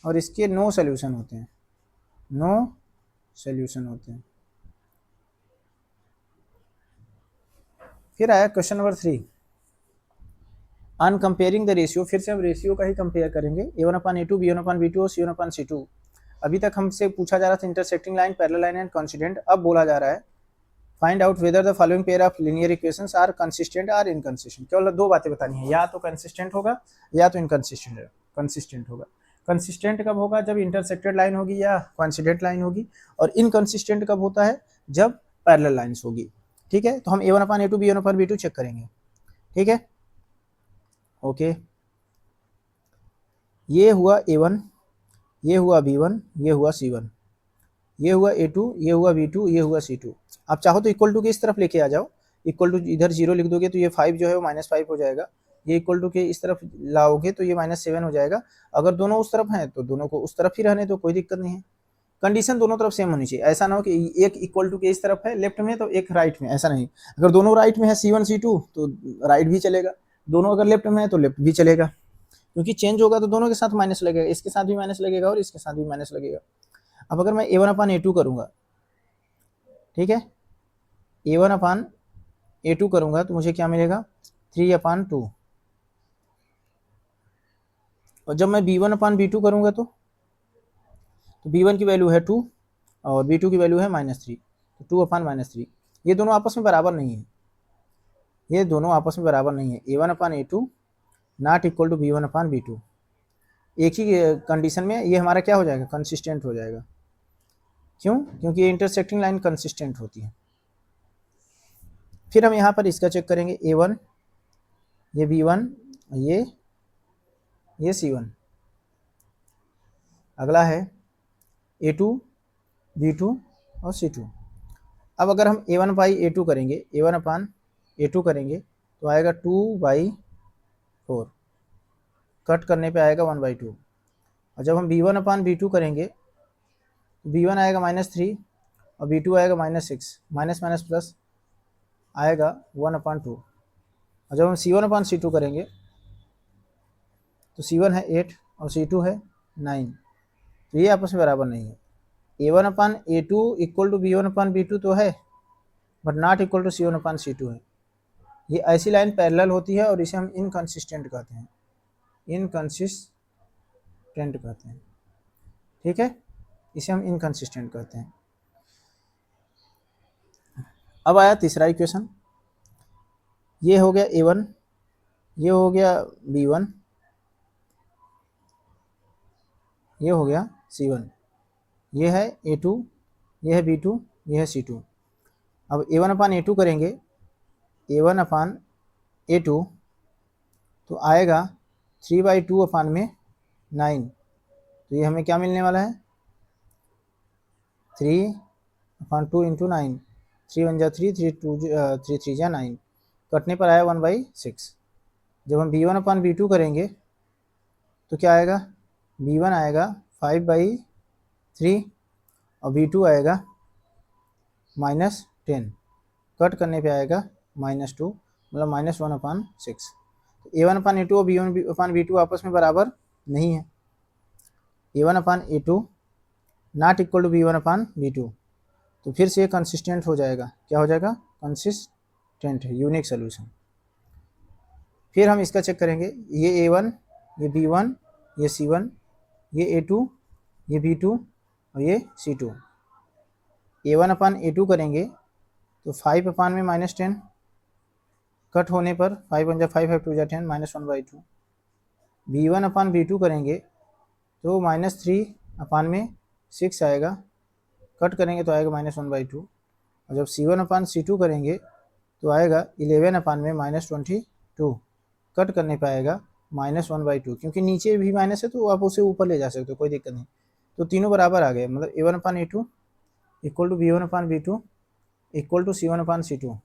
और इसके नो सोल्यूशन होते हैं, नो सोल्यूशन होते हैं। फिर आया question number 3, on comparing the ratio. फिर से हम रेशियो का ही कंपेयर करेंगे, a1/a2 b1/b2 और c1/c2। अभी तक हमसे पूछा जा रहा था intersecting line, parallel line and consistent. अब बोला जा रहा है find out whether the following pair of linear equations are consistent are inconsistent. केवल दो बातें बतानी है, या तो कंसिस्टेंट होगा या तो कंसिस्टेंट होगा। कंसिस्टेंट कब होगा? जब इंटरसेक्टेड लाइन होगी या कोइंसिडेंट लाइन होगी। और इनकंसिस्टेंट कब होता है? जब पैरेलल लाइंस होगी। ठीक है, तो हम a1/a2 b1/b2 चेक करेंगे। ठीक है, ओके, ये हुआ a1, ये हुआ b1, ये हुआ c1, ये हुआ a2, ये हुआ b2, ये हुआ c2। आप चाहो तो इक्वल टू के इस तरफ लेके आ जाओ, इक्वल टू इधर 0 लिख दोगे तो ये 5 जो है वो -5 हो जाएगा। ये इक्वल टू के इस तरफ लाओगे तो ये -7 हो जाएगा। अगर दोनों उस तरफ हैं तो दोनों को उस तरफ ही रहने, तो कोई दिक्कत नहीं है। कंडीशन दोनों तरफ सेम होनी चाहिए, ऐसा ना हो कि एक इक्वल टू के इस तरफ है लेफ्ट में तो एक राइट में, ऐसा नहीं। अगर दोनों राइट में है c1 c2 तो राइट भी चलेगा, दोनों अगर लेफ्ट में है तो लेफ्ट भी चलेगा, क्योंकि चेंज होगा तो दोनों के साथ माइनस लगेगा, इसके साथ भी माइनस लगेगा और इसके साथ भी माइनस लगेगा। अब अगर मैं a1/a2 करूंगा, ठीक है, a1/a2 करूंगा तो मुझे क्या मिलेगा? 3/2। और जब मैं b1/b2 करूंगा तो b1 की वैल्यू है 2 और b2 की वैल्यू है -3, तो 2/-3। ये दोनों आपस में बराबर नहीं है, ये दोनों आपस में बराबर नहीं है। a1/a2 not equal to b1/b2। एक ही कंडीशन में ये हमारा क्या हो जाएगा? कंसिस्टेंट हो जाएगा। क्यों? क्योंकि ये इंटरसेक्टिंग लाइन कंसिस्टेंट होती है। फिर हम यहाँ पर इसका चेक करेंगे, a1, ये b1, ये c1। अगला है a2, b2 और c2। अब अगर हम a1/a2 करेंगे, a1/a2 करेंगे तो आएगा 2/4, कट करने पे आएगा 1/2। और जब हम b1/b2 करेंगे तो b1 आएगा -3 और b2 आएगा -6, माइनस माइनस प्लस आएगा 1/2। और जब हम c1/c2 करेंगे तो c1 है 8 और c2 है 9, तो ये आपस में बराबर नहीं है। a1/a2 इक्वल टू b1/b2 तो है, but not equal to c1/c2 है। ये ऐसी लाइन पैरेलल होती है और इसे हम इनकंसिस्टेंट कहते हैं, इनकंसिस्टेंट कहते हैं। ठीक है, इसे हम इनकंसिस्टेंट कहते हैं। अब आया तीसरा इक्वेशन, ये हो गया a1, ये हो गया b1, ये हो गया c1, ये है a2, ये है b2, ये है c2। अब a1/a2 करेंगे, a1/a2 तो आएगा 3/2/9। तो ये हमें क्या मिलने वाला है? 3/2 × 9, 3 1 3, 3 3 9, कटने पर आया 1/6। जब हम b1/b2 करेंगे तो क्या आएगा? b1 आएगा 5/3 और b2 आएगा -10, कट करने पे आएगा -2, मतलब -1/6। तो a1/a2 और b1/b2 आपस में बराबर नहीं है। a1/a2 not equal to b1/b2, तो फिर से ये कंसिस्टेंट हो जाएगा। क्या हो जाएगा? कंसिस्टेंट है, यूनिक सोल्यूशन। फिर हम इसका चेक करेंगे, ये a1, ये b1, ये c1, ये a2, ये b2 और ये c2। a1/a2 करेंगे तो 5 में -10, कट होने पर 5 1 5 5 2 10, -1/2। b1/b2 करेंगे तो -3 में 6 आएगा, कट करेंगे तो आएगा -1/2। और जब c1/c2 करेंगे तो आएगा 11 में -22, कट करने पर आएगा -1/2। क्योंकि नीचे भी माइनस है तो आप उसे ऊपर ले जा सकते हो, कोई दिक्कत नहीं। तो तीनों बराबर आ गए, मतलब a1/a2 equal to b1/b2 equal to c1/c2।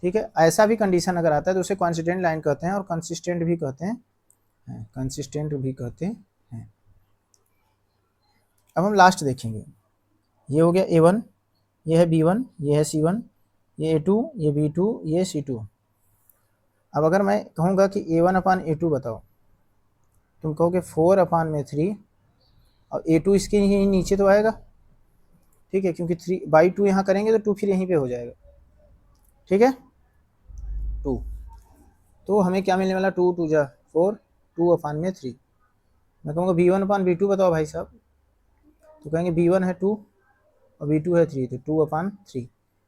ठीक है, ऐसा भी कंडीशन अगर आता है तो उसे कॉन्सिस्टेंट लाइन कहते हैं और कंसिस्टेंट भी कहते हैं, कंसिस्टेंट भी कहते हैं। अब हम लास्ट देखेंगे, ये हो गया a1, ये है b1, ये है c1, ये a2, ये b2, ये c2। अब अगर मैं कहूँगा कि a1/a2 बताओ, तुम कहोगे 4/3 और a2 इसके नीचे तो आएगा, ठीक है, क्योंकि 3/2 यहाँ करेंगे तो 2 फिर यहीं पे हो जाएगा, ठीक है 2। तो हमें क्या मिलने वाला, 2 2 जा 4, 2 अपान में 3। मैं कहूँगा V1 अपान V2 बताओ भाई साहब, तो कहेंगे V1 है 2 और V2 है 3, तो 2 अपान 3।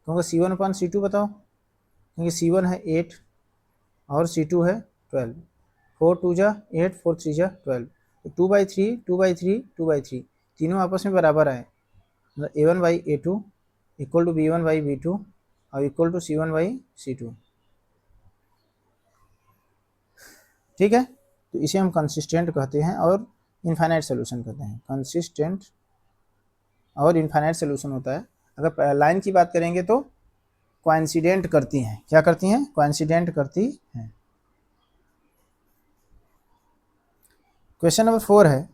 कहूँगा C1 अपान C2 बताओ, क्योंकि C1 है 8 और C2 है 12, 4 2 जा 8, 4 3 जा 12, तो 2/3 2/3 2/3 तीनों आपस में बराबर आए, मतलब A1/A2 इक्वल टू B1/B2 और इक्वल टू C1/C2, ठीक है। तो इसे हम कंसिस्टेंट कहते हैं और इनफाइनाइट सोल्यूशन कहते हैं। कंसिस्टेंट और इनफाइनाइट सोल्यूशन होता है। अगर लाइन की बात करेंगे तो कोइंसिडेंट करती हैं, क्या करती हैं, कोइंसिडेंट करती हैं। क्वेश्चन नंबर 4 है,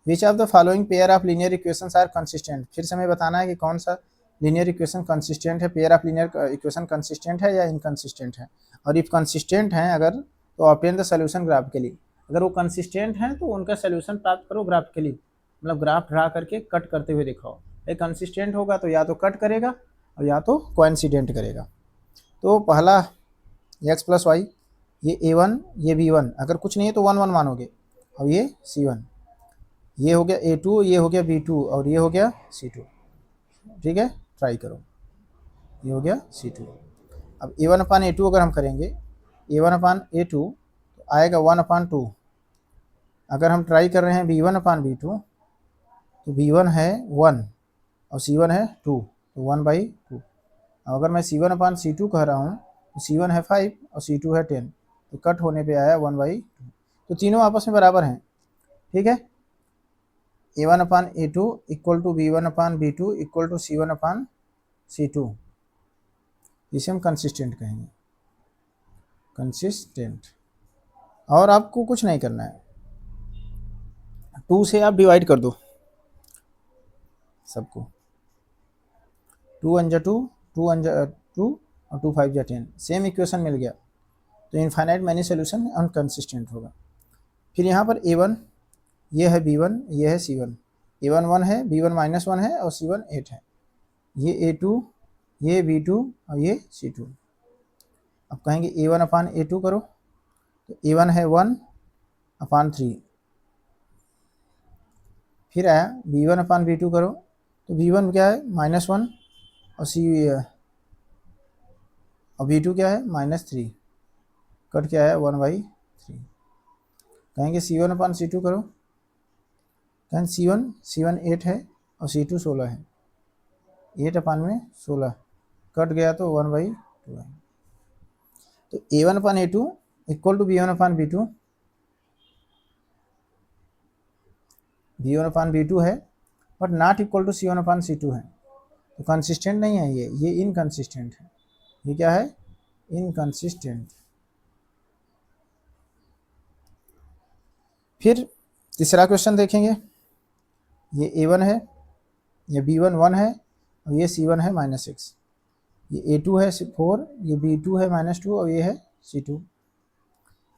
which of the following pair of linear equations are consistent. फिर से हमें बताना है कि कौन सा लीनियर इक्वेशन कंसिस्टेंट है, pair of linear equation consistent है या इनकंसिस्टेंट है। और इफ कंसिस्टेंट हैं अगर, तो ऑब्टेन द सोल्यूशन ग्राफिकली। अगर वो कंसिस्टेंट हैं तो उनका सोल्यूशन प्राप्त करो ग्राफिकली, मतलब ग्राफ ड्रा करके कट करते हुए दिखाओ। एक कंसिस्टेंट होगा तो या तो कट करेगा और या तो कोइंसिडेंट करेगा। तो पहला x प्लस वाई, ये A1 ये B1, अगर कुछ नहीं है तो 1 1 मानोगे, और ये C1, ये हो गया A2, ये हो गया B2 और ये हो गया C2, ठीक है ट्राई करो, ये हो गया C2। अब A1 अपान A2 अगर हम करेंगे, A1 अपान A2 तो आएगा 1/2। अगर हम ट्राई कर रहे हैं B1 अपान B2 तो B1 है 1 और C1 है 2, तो 1/2। अगर मैं C1 अपान C2 कह रहा हूँ तो C1 है 5 और C2 है 10, तो कट होने पे आया 1/2। तो तीनों आपस में बराबर हैं, ठीक है। A1 upon A2 equal to B1 upon B2 equal to C1 upon C2, इसे हम कंसिस्टेंट कहेंगे, कंसिस्टेंट। और आपको कुछ नहीं करना है, 2 से आप डिवाइड कर दो सबको, 2 1 जा 2, 2 1 जा 2 और 2 5 जा 10, सेम इक्वेशन मिल गया। तो इनफाइनाइट मैनी सोल्यूशन अनकंसिस्टेंट होगा। फिर यहाँ पर A1, ये है B1, ये है C1, A1 1 है, B1 -1 है और C1 8 है, ये A2, ये B2 और ये C2। अब कहेंगे A1 अपान A2 करो, तो A1 है 1/3। फिर आया B1 अपान B2 करो, तो B1 क्या है -1 और B2 क्या है -3, कट क्या है 1/3। कहेंगे C1 अपान C2 करो, कहेंगे C1 8 है और C2 16 है, 8 अपान में 16 कट गया तो 1/2 है। तो A1 upon A2 equal to B1 upon B2, B1 upon B2 है but not equal to C1 upon C2 है, तो कंसिस्टेंट नहीं है, ये इनकंसिस्टेंट है। ये क्या है, इनकंसिस्टेंट। फिर तीसरा क्वेश्चन देखेंगे, ये A1 है, ये B1 1 है और ये C1 है -6, ये A2 है 4, ये B2 है -2 और ये है C2।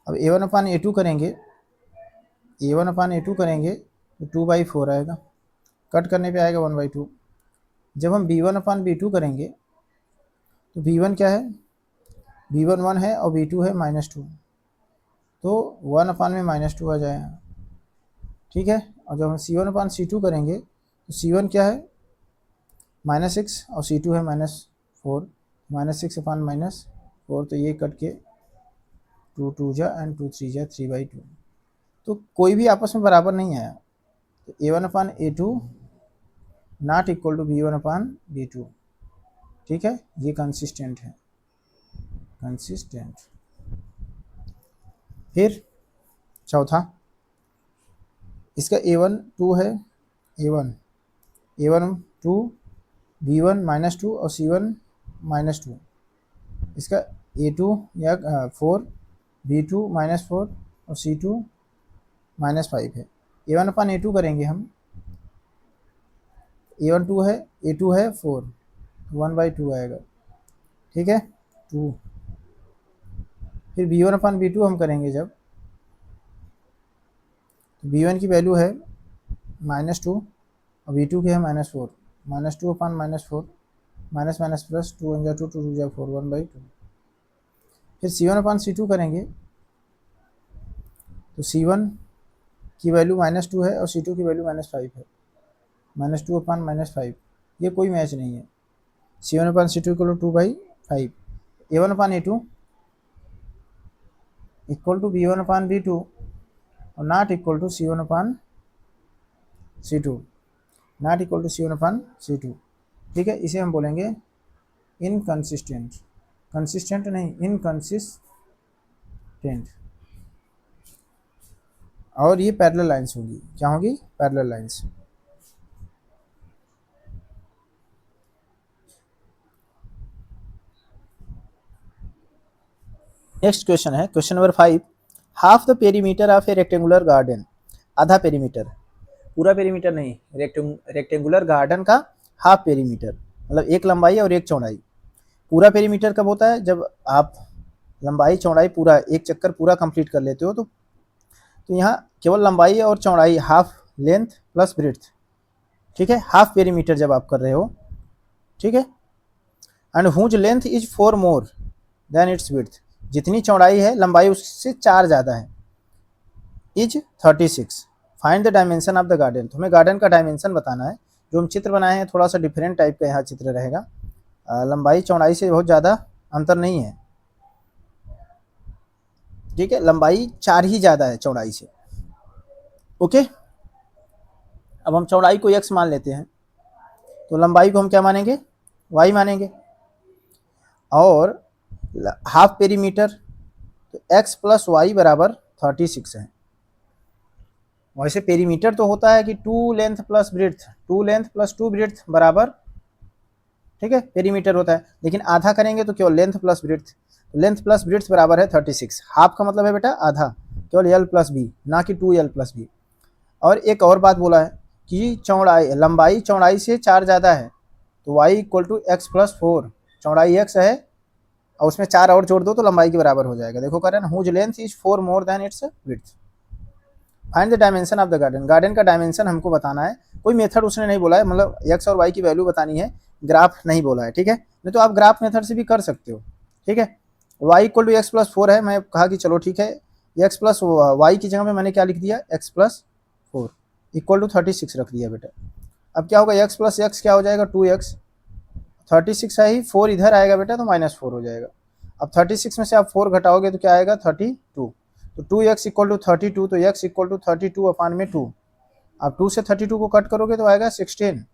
अब A1 अपान A2 करेंगे, A1 अपान A2 करेंगे तो 2/4 आएगा, कट करने पे आएगा 1/2। जब हम B1 अपान B2 करेंगे तो B1 क्या है, B1 1 है और B2 है -2, तो 1 अपान में -2 आ जाएगा, ठीक है। और जब हम C1 अपान C2 करेंगे तो C1 क्या है -6 और C2 है -4, -6 अपान -4, तो ये कट के 2 2 जा एंड 2 3 जा 3/2। तो कोई भी आपस में बराबर नहीं आया, तो A1 upon A2 not equal to B1 upon B2, ठीक है, ये कंसिस्टेंट है, कंसिस्टेंट। फिर चौथा, इसका A1 2 है, A1 2, B1 -2 और C1 -2, इसका A2 या 4, B2 -4 और C2 -5 है। A1 अपान A2 करेंगे हम, A1 2 है, A2 है 4, 1/2 आएगा, ठीक है 2। फिर B1 अपान B2 हम करेंगे जब, तो B1 की वैल्यू है -2 और B2 की है -4, -2 / -4 माइनस माइनस प्लस 2 × 2 2 × 4 1/2। फिर C1/C2 करेंगे तो C1 की वैल्यू -2 है और C2 की वैल्यू -5 है। -2 / -5 ये कोई मैच नहीं है। C1/C2 = 2/5। A1/A2 equal to B1/B2 और not equal to C1/C2, not equal to C1/C2। ठीक है, इसे हम बोलेंगे इनकंसिस्टेंट। कंसिस्टेंट नहीं, इनकंसिस्टेंट। और ये पैरेलल लाइंस होगी। क्या होगी? Parallel lines. नेक्स्ट क्वेश्चन है question number 5। Half the perimeter of A rectangular garden. आधा पेरीमीटर, पूरा पेरीमीटर नहीं, रेक्टेंगुलर गार्डन का हाफ पेरीमीटर, मतलब एक लंबाई और एक चौड़ाई। पूरा पेरीमीटर कब होता है? जब आप लंबाई चौड़ाई पूरा एक चक्कर पूरा कंप्लीट कर लेते हो। तो यहाँ केवल लंबाई और चौड़ाई, हाफ लेंथ प्लस ब्रेड्थ। ठीक है, हाफ पेरीमीटर जब आप कर रहे हो। ठीक है, and whose length is 4 more than its width. जितनी चौड़ाई है लंबाई उससे 4 ज़्यादा है। Is 36। Find the dimension of the garden. तो हमें गार्डन का डायमेंशन बताना है। जो हम चित्र बनाए हैं थोड़ा सा डिफरेंट टाइप का यहाँ चित्र रहेगा। लंबाई चौड़ाई से बहुत ज़्यादा अंतर नहीं है। ठीक है, लंबाई 4 ही ज़्यादा है चौड़ाई से। ओके, अब हम चौड़ाई को x मान लेते हैं तो लंबाई को हम क्या मानेंगे? y मानेंगे। और हाफ पेरीमीटर तो x + y = 36 है। वैसे पेरीमीटर तो होता है कि 2 length plus breadth, 2 length plus 2 breadth बराबर, ठीक है, पेरीमीटर होता है। लेकिन आधा करेंगे तो केवल length plus breadth, length plus breadth बराबर है 36। हाफ का मतलब है बेटा आधा, केवल l + b, ना कि 2l + b। और एक और बात बोला है कि चौड़ाई, लंबाई चौड़ाई से 4 ज़्यादा है, तो y = x + 4। चौड़ाई x है और उसमें 4 और जोड़ दो तो लंबाई के बराबर हो जाएगा। देखो कह रहे हैं whose length is 4 more than its width. Find the dimension of the garden. Garden का डायमेंशन हमको बताना है। कोई मेथड उसने नहीं बोला है, मतलब x और y की वैल्यू बतानी है, ग्राफ नहीं बोला है। ठीक है, नहीं तो आप ग्राफ मेथड से भी कर सकते हो। ठीक है, y = x + 4 है। मैं कहा कि चलो ठीक है, x + y की जगह पे मैंने क्या लिख दिया? x + 4 = 36 रख दिया बेटा। अब क्या होगा? x + x क्या हो जाएगा? 2x। 36 है ही, 4 इधर आएगा बेटा तो -4 हो जाएगा। अब 36 में से आप 4 घटाओगे तो क्या आएगा? 32। तो 2x = 32, तो x = 32/2। अब 2 से 32 को कट करोगे तो आएगा 16।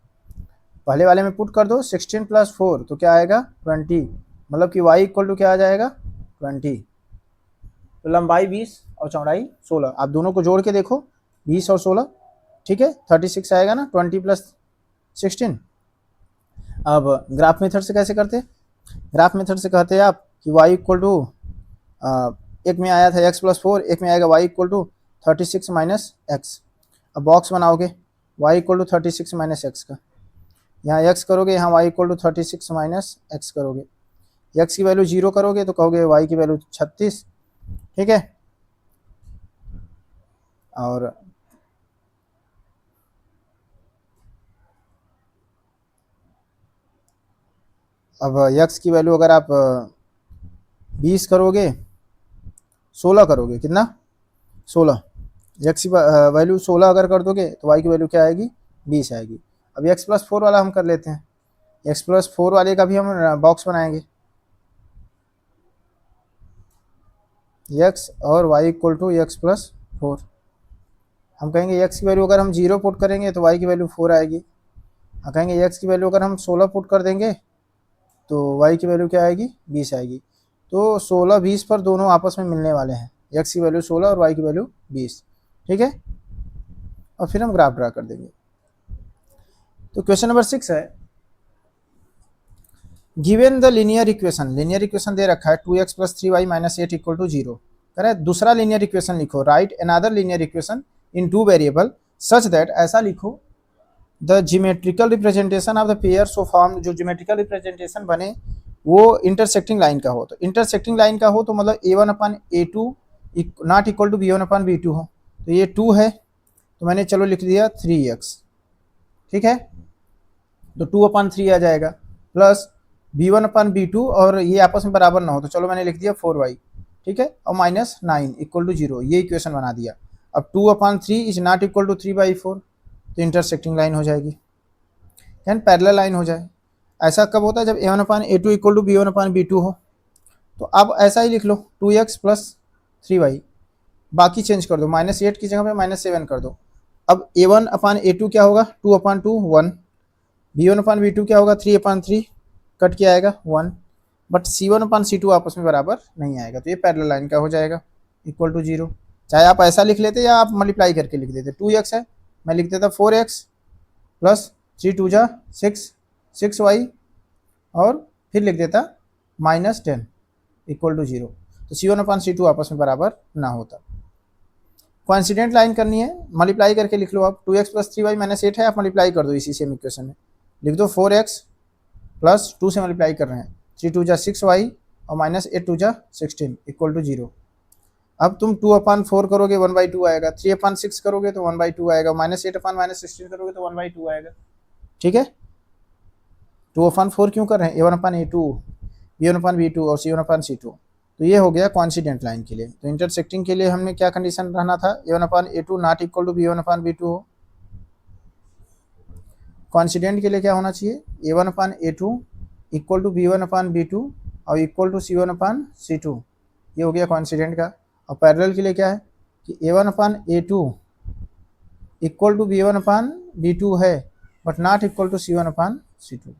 पहले वाले में पुट कर दो, 16 + 4 तो क्या आएगा? 20। मतलब कि y = क्या आ जाएगा? 20। तो लंबाई 20 और चौड़ाई 16। आप दोनों को जोड़ के देखो, 20 और 16। ठीक है, 36 आएगा ना, 20 + 16। अब ग्राफ मेथड से कैसे करते हैं? ग्राफ मेथड से कहते हैं आप कि y = एक में आया था x + 4, एक में आएगा y = 36 - x। अब बॉक्स बनाओगे y = 36 - x का, यहाँ x करोगे, यहाँ y = 36 - x करोगे। x की वैल्यू 0 करोगे तो कहोगे y की वैल्यू 36। ठीक है, और अब x की वैल्यू अगर आप 20 करोगे, 16 करोगे, कितना? 16। x की वैल्यू 16 अगर कर दोगे तो y की वैल्यू क्या आएगी? 20 आएगी। अब x + 4 वाला हम कर लेते हैं। x + 4 वाले का भी हम बॉक्स बनाएंगे। x और y = x + 4। हम कहेंगे x की वैल्यू अगर हम 0 पुट करेंगे तो y की वैल्यू 4 आएगी। हम कहेंगे x की वैल्यू अगर हम 16 पुट कर देंगे तो y की वैल्यू क्या आएगी? 20 आएगी। तो 16 20 पर दोनों आपस में मिलने वाले हैं, x की वैल्यू 16 और y की वैल्यू 20। ठीक है, और फिर हम ग्राफ ड्रा कर देंगे। तो क्वेश्चन नंबर 6 है, given the linear equation. Linear equation दे रखा है 2x + 3y - 8 = 0। कह रहा है दूसरा लीनियर इक्वेशन लिखो। Right another linear equation in 2 variable such that, ऐसा लिखो, the geometrical representation of the pair so form, जो ज्योमेट्रिकल रिप्रेजेंटेशन बने वो इंटरसेक्टिंग लाइन का हो। तो इंटरसेक्टिंग लाइन का हो तो मतलब a1/a2 not equal to b1/b2 हो। तो ये 2 है तो मैंने चलो लिख दिया 3x। ठीक है, तो 2/3 आ जाएगा, प्लस b1/b2, और ये आपस में बराबर ना हो तो चलो मैंने लिख दिया 4y, ठीक है, और -9 इक्वल टू 0, ये इक्वेशन बना दिया। अब 2/3 इज नॉट इक्वल टू 3/4, तो इंटरसेक्टिंग लाइन हो जाएगी, यानी पैरेलल लाइन हो जाए। ऐसा कब होता है? जब a1/a2 इक्वल टू b1/b2 हो। तो अब ऐसा ही लिख लो 2x प्लस 3y, बाकी चेंज कर दो, -8 की जगह पे -7 कर दो। अब a1/a2 क्या होगा? 2/2 1, b1/b2 क्या होगा? 3/3, कट किया आएगा 1, बट c1/c2 आपस में बराबर नहीं आएगा, तो ये पैरेलल लाइन का हो जाएगा, इक्वल टू 0। चाहे आप ऐसा लिख लेते या आप मल्टीप्लाई करके लिख देते। 2x है, मैं लिख देता 4x प्लस 3 2 जा 6y, और फिर लिख देता -10 इक्वल टू 0, तो c1/c2 आपस में बराबर ना होता। कोइंसिडेंट लाइन करनी है, मल्टीप्लाई करके लिख लो आप। 2x प्लस 3y -8 है, आप मल्टीप्लाई कर दो इसी सेम इक्वेशन में, लिख दो 4x प्लस 2 से मल्टीप्लाई कर रहे हैं, 3 2 जा 6y, और -8 2 जा 16 इक्वल टू 0। अब तुम 2/4 करोगे 1/2 आएगा, 3/6 करोगे तो 1/2 आएगा, -8/16 करोगे तो 1/2 आएगा, ठीक है। 2/4 क्यों कर रहे हैं? a1/a2, b1/b2 और c1/c2। तो ये हो गया कोइंसिडेंट लाइन के लिए। तो इंटरसेक्टिंग के लिए हमने क्या कंडीशन रहना था? a1/a2 not equal to b1/b2 हो। कोइंसिडेंट के लिए क्या होना चाहिए? a1/a2 इक्वल टू b1/b2 और इक्वल टू c1/c2, ये हो गया कोइंसिडेंट का। और पैरेलल के लिए क्या है कि a1/a2 इक्वल टू b1/b2 है, but not equal to c1/c2।